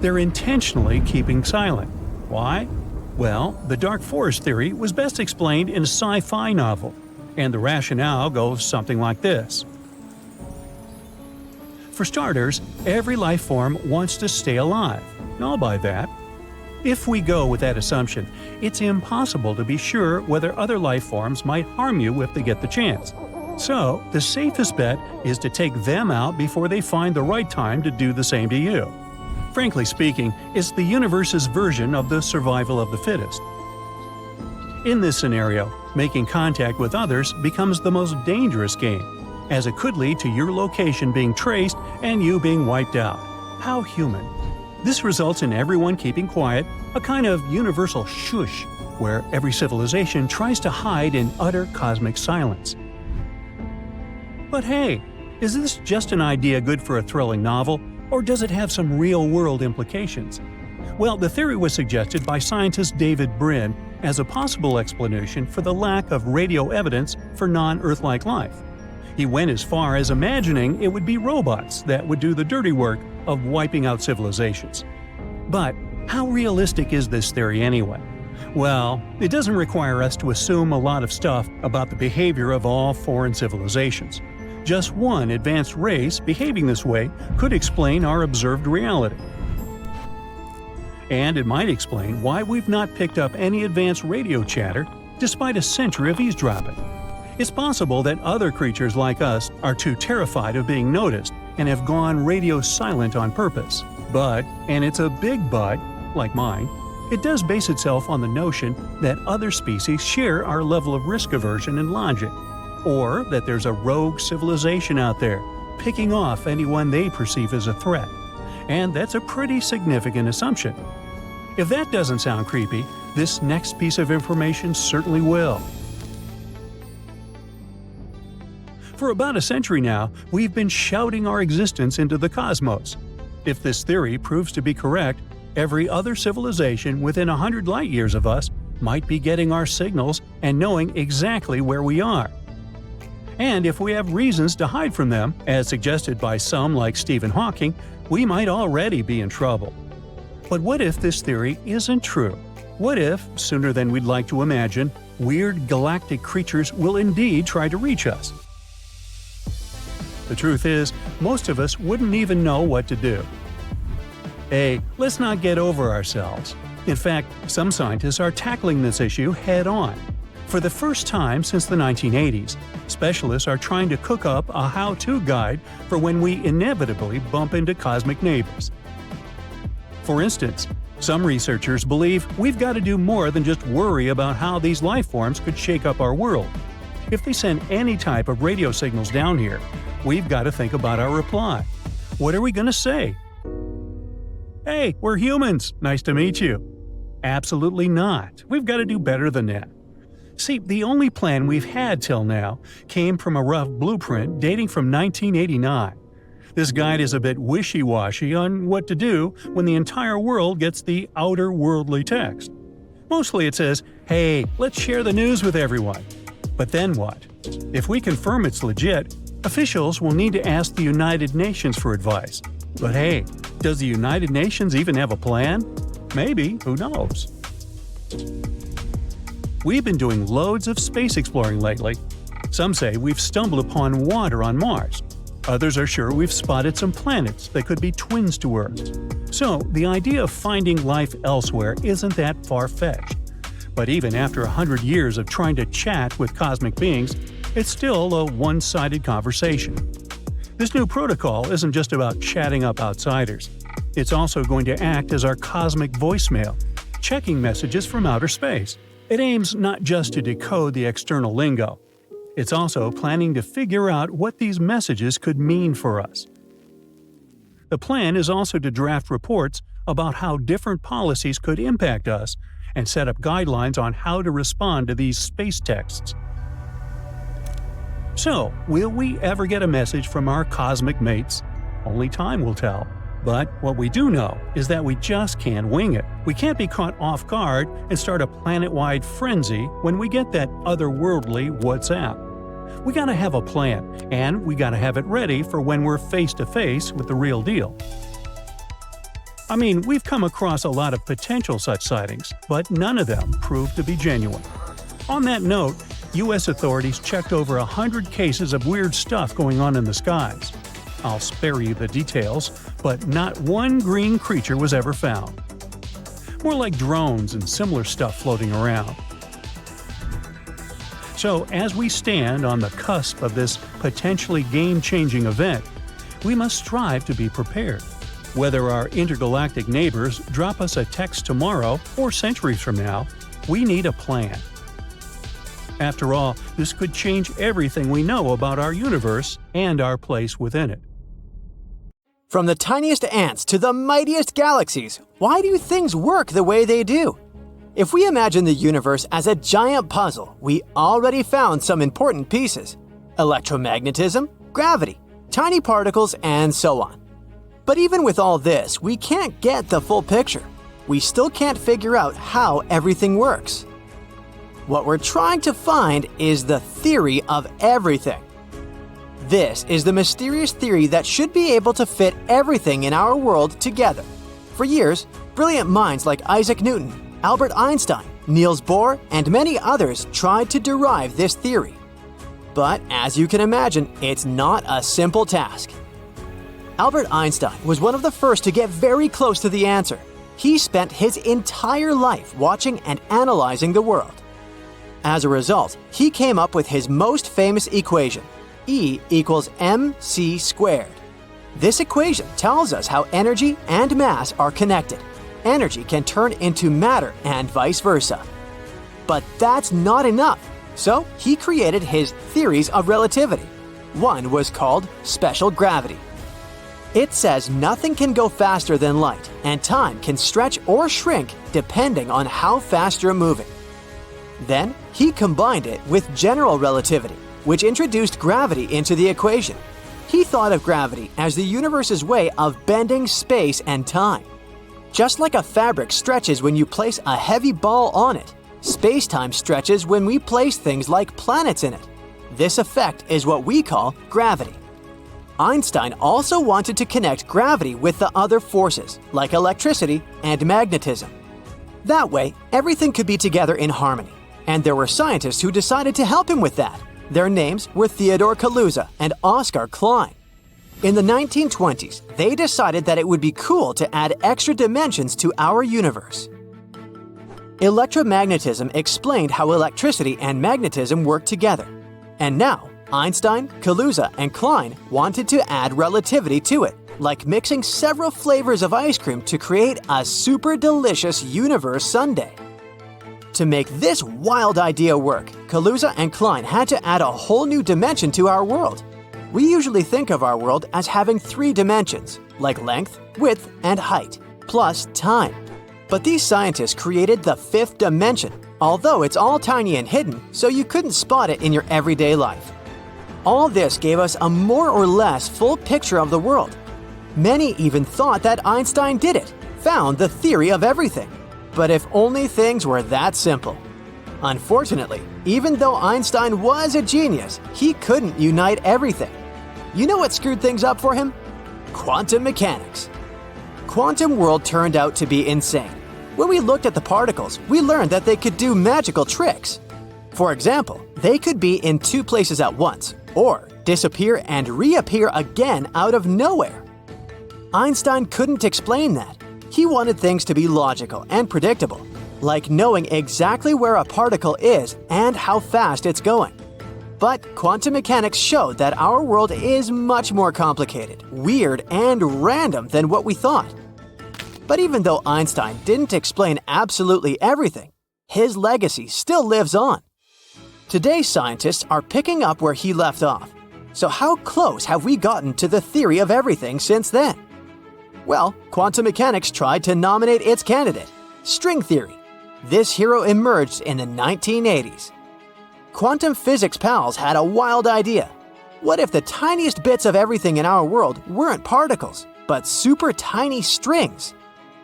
They're intentionally keeping silent. Why? Well, the dark forest theory was best explained in a sci-fi novel, and the rationale goes something like this. For starters, every life form wants to stay alive. I'll buy that. If we go with that assumption, it's impossible to be sure whether other life forms might harm you if they get the chance. So, the safest bet is to take them out before they find the right time to do the same to you. Frankly speaking, it's the universe's version of the survival of the fittest. In this scenario, making contact with others becomes the most dangerous game, as it could lead to your location being traced and you being wiped out. How human. This results in everyone keeping quiet, a kind of universal shush, where every civilization tries to hide in utter cosmic silence. But hey, is this just an idea good for a thrilling novel, or does it have some real-world implications? Well, the theory was suggested by scientist David Brin as a possible explanation for the lack of radio evidence for non-Earth-like life. He went as far as imagining it would be robots that would do the dirty work of wiping out civilizations. But how realistic is this theory anyway? Well, it doesn't require us to assume a lot of stuff about the behavior of all foreign civilizations. Just one advanced race behaving this way could explain our observed reality. And it might explain why we've not picked up any advanced radio chatter despite a century of eavesdropping. It's possible that other creatures like us are too terrified of being noticed and have gone radio silent on purpose. But, and it's a big but, like mine, It does base itself on the notion that other species share our level of risk aversion and logic, or that there's a rogue civilization out there picking off anyone they perceive as a threat. And that's a pretty significant assumption. If that doesn't sound creepy, this next piece of information certainly will. For about a century now, we've been shouting our existence into the cosmos. If this theory proves to be correct, every other civilization within 100 light-years of us might be getting our signals and knowing exactly where we are. And if we have reasons to hide from them, as suggested by some like Stephen Hawking, we might already be in trouble. But what if this theory isn't true? What if, sooner than we'd like to imagine, weird galactic creatures will indeed try to reach us? The truth is, most of us wouldn't even know what to do. Hey, let's not get over ourselves. In fact, some scientists are tackling this issue head-on. For the first time since the 1980s, specialists are trying to cook up a how-to guide for when we inevitably bump into cosmic neighbors. For instance, some researchers believe we've got to do more than just worry about how these life forms could shake up our world. If they send any type of radio signals down here, we've got to think about our reply. What are we going to say? Hey, we're humans. Nice to meet you. Absolutely not. We've got to do better than that. See, the only plan we've had till now came from a rough blueprint dating from 1989. This guide is a bit wishy-washy on what to do when the entire world gets the outer worldly text. Mostly it says, hey, let's share the news with everyone. But then what? If we confirm it's legit, officials will need to ask the United Nations for advice. But hey, does the United Nations even have a plan? Maybe, who knows? We've been doing loads of space exploring lately. Some say we've stumbled upon water on Mars. Others are sure we've spotted some planets that could be twins to Earth. So the idea of finding life elsewhere isn't that far-fetched. But even after 100 years of trying to chat with cosmic beings, it's still a one-sided conversation. This new protocol isn't just about chatting up outsiders. It's also going to act as our cosmic voicemail, checking messages from outer space. It aims not just to decode the external lingo. It's also planning to figure out what these messages could mean for us. The plan is also to draft reports about how different policies could impact us and set up guidelines on how to respond to these space texts. So, will we ever get a message from our cosmic mates? Only time will tell. But what we do know is that we just can't wing it. We can't be caught off guard and start a planet-wide frenzy when we get that otherworldly WhatsApp. We gotta have a plan, and we gotta have it ready for when we're face-to-face with the real deal. I mean, we've come across a lot of potential such sightings, but none of them proved to be genuine. On that note, U.S. authorities checked over 100 cases of weird stuff going on in the skies. I'll spare you the details, but not one green creature was ever found. More like drones and similar stuff floating around. So, as we stand on the cusp of this potentially game-changing event, we must strive to be prepared. Whether our intergalactic neighbors drop us a text tomorrow or centuries from now, we need a plan. After all, this could change everything we know about our universe and our place within it. From the tiniest ants to the mightiest galaxies, why do things work the way they do? If we imagine the universe as a giant puzzle, we already found some important pieces: electromagnetism, gravity, tiny particles, and so on. But even with all this, we can't get the full picture. We still can't figure out how everything works. What we're trying to find is the theory of everything. This is the mysterious theory that should be able to fit everything in our world together. For years, brilliant minds like Isaac Newton, Albert Einstein, Niels Bohr, and many others tried to derive this theory. But as you can imagine, it's not a simple task. Albert Einstein was one of the first to get very close to the answer. He spent his entire life watching and analyzing the world. As a result, he came up with his most famous equation, E equals mc squared. This equation tells us how energy and mass are connected, energy can turn into matter and vice versa. But that's not enough, so he created his theories of relativity. One was called special gravity. It says nothing can go faster than light, and time can stretch or shrink depending on how fast you're moving. Then, he combined it with general relativity, which introduced gravity into the equation. He thought of gravity as the universe's way of bending space and time. Just like a fabric stretches when you place a heavy ball on it, space-time stretches when we place things like planets in it. This effect is what we call gravity. Einstein also wanted to connect gravity with the other forces, like electricity and magnetism. That way, everything could be together in harmony, and there were scientists who decided to help him with that. Their names were Theodore Kaluza and Oskar Klein. In the 1920s, they decided that it would be cool to add extra dimensions to our universe. Electromagnetism explained how electricity and magnetism work together. And now, Einstein, Kaluza, and Klein wanted to add relativity to it, like mixing several flavors of ice cream to create a super delicious universe sundae. To make this wild idea work, Kaluza and Klein had to add a whole new dimension to our world. We usually think of our world as having 3 dimensions, like length, width, and height, plus time. But these scientists created the 5th dimension, although it's all tiny and hidden, so you couldn't spot it in your everyday life. All this gave us a more or less full picture of the world. Many even thought that Einstein did it, found the theory of everything. But if only things were that simple. Unfortunately, even though Einstein was a genius, he couldn't unite everything. You know what screwed things up for him? Quantum mechanics. Quantum world turned out to be insane. When we looked at the particles, we learned that they could do magical tricks. For example, they could be in 2 places at once, or disappear and reappear again out of nowhere. Einstein couldn't explain that. He wanted things to be logical and predictable, like knowing exactly where a particle is and how fast it's going. But quantum mechanics showed that our world is much more complicated, weird, and random than what we thought. But even though Einstein didn't explain absolutely everything, his legacy still lives on. Today's scientists are picking up where he left off. So how close have we gotten to the theory of everything since then? Well, quantum mechanics tried to nominate its candidate, string theory. This hero emerged in the 1980s. Quantum physics pals had a wild idea. What if the tiniest bits of everything in our world weren't particles, but super tiny strings?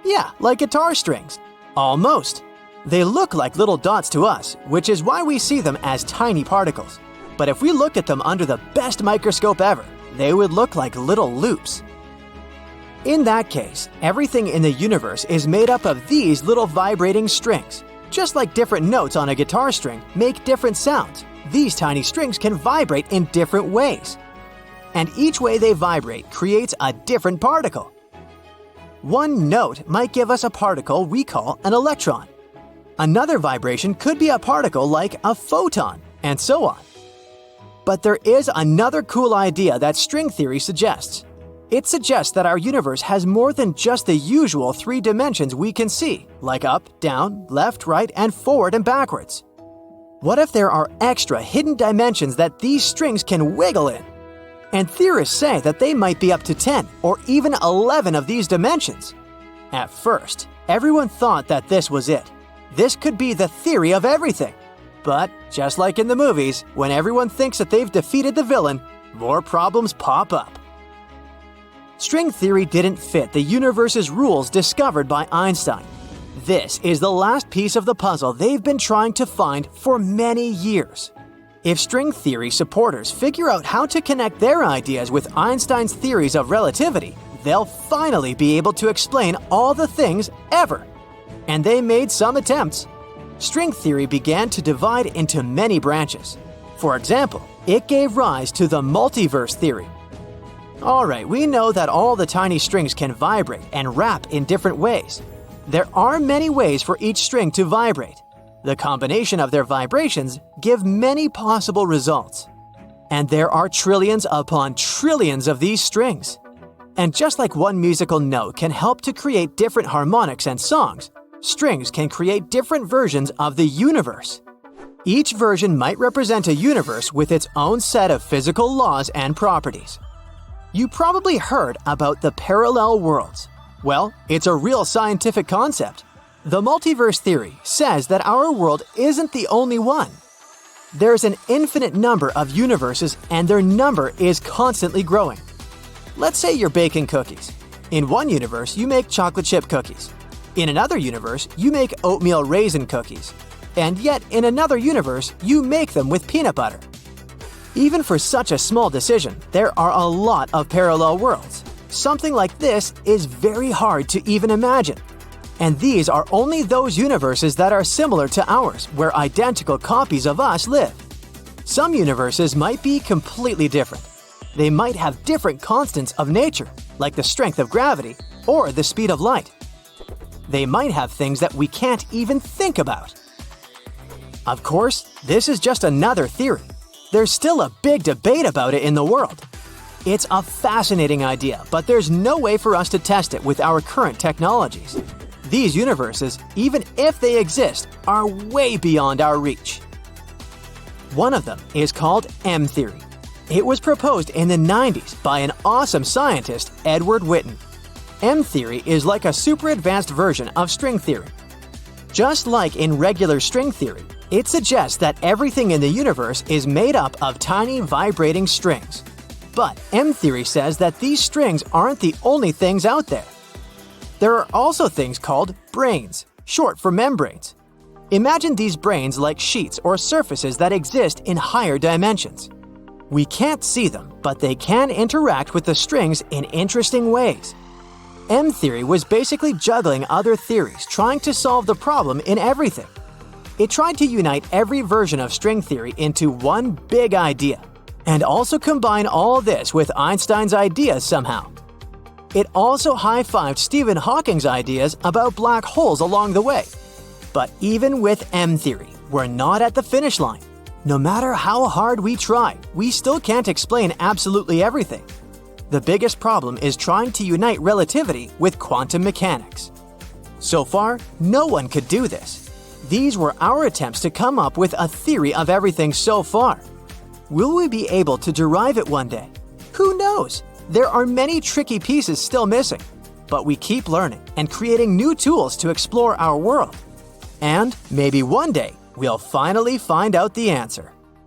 Yeah, like guitar strings. Almost. They look like little dots to us, which is why we see them as tiny particles. But if we looked at them under the best microscope ever, they would look like little loops. In that case, everything in the universe is made up of these little vibrating strings. Just like different notes on a guitar string make different sounds, these tiny strings can vibrate in different ways. And each way they vibrate creates a different particle. One note might give us a particle we call an electron. Another vibration could be a particle like a photon, and so on. But there is another cool idea that string theory suggests. It suggests that our universe has more than just the usual 3 dimensions we can see, like up, down, left, right, and forward and backwards. What if there are extra hidden dimensions that these strings can wiggle in? And theorists say that they might be up to 10 or even 11 of these dimensions. At first, everyone thought that this was it. This could be the theory of everything. But, just like in the movies, when everyone thinks that they've defeated the villain, more problems pop up. String theory didn't fit the universe's rules discovered by Einstein. This is the last piece of the puzzle they've been trying to find for many years. If string theory supporters figure out how to connect their ideas with Einstein's theories of relativity, they'll finally be able to explain all the things ever. And they made some attempts. String theory began to divide into many branches. For example, it gave rise to the multiverse theory. Alright, we know that all the tiny strings can vibrate and wrap in different ways. There are many ways for each string to vibrate. The combination of their vibrations give many possible results. And there are trillions upon trillions of these strings. And just like one musical note can help to create different harmonics and songs, strings can create different versions of the universe. Each version might represent a universe with its own set of physical laws and properties. You probably heard about the parallel worlds. Well, it's a real scientific concept. The multiverse theory says that our world isn't the only one. There's an infinite number of universes and their number is constantly growing. Let's say you're baking cookies. In one universe, you make chocolate chip cookies. In another universe, you make oatmeal raisin cookies. And yet, in another universe, you make them with peanut butter. Even for such a small decision, there are a lot of parallel worlds. Something like this is very hard to even imagine. And these are only those universes that are similar to ours, where identical copies of us live. Some universes might be completely different. They might have different constants of nature, like the strength of gravity or the speed of light. They might have things that we can't even think about. Of course, this is just another theory. There's still a big debate about it in the world. It's a fascinating idea, but there's no way for us to test it with our current technologies. These universes, even if they exist, are way beyond our reach. One of them is called M theory. It was proposed in the 90s by an awesome scientist, Edward Witten. M theory is like a super advanced version of string theory. Just like in regular string theory, it suggests that everything in the universe is made up of tiny vibrating strings. But M theory says that these strings aren't the only things out there. There are also things called branes, short for membranes. Imagine these branes like sheets or surfaces that exist in higher dimensions. We can't see them, but they can interact with the strings in interesting ways. M theory was basically juggling other theories, trying to solve the problem in everything. It tried to unite every version of string theory into one big idea, and also combine all this with Einstein's ideas somehow. It also high-fived Stephen Hawking's ideas about black holes along the way. But even with M theory, we're not at the finish line. No matter how hard we try, we still can't explain absolutely everything. The biggest problem is trying to unite relativity with quantum mechanics. So far, no one could do this. These were our attempts to come up with a theory of everything so far. Will we be able to derive it one day? Who knows? There are many tricky pieces still missing, but we keep learning and creating new tools to explore our world. And maybe one day, we'll finally find out the answer.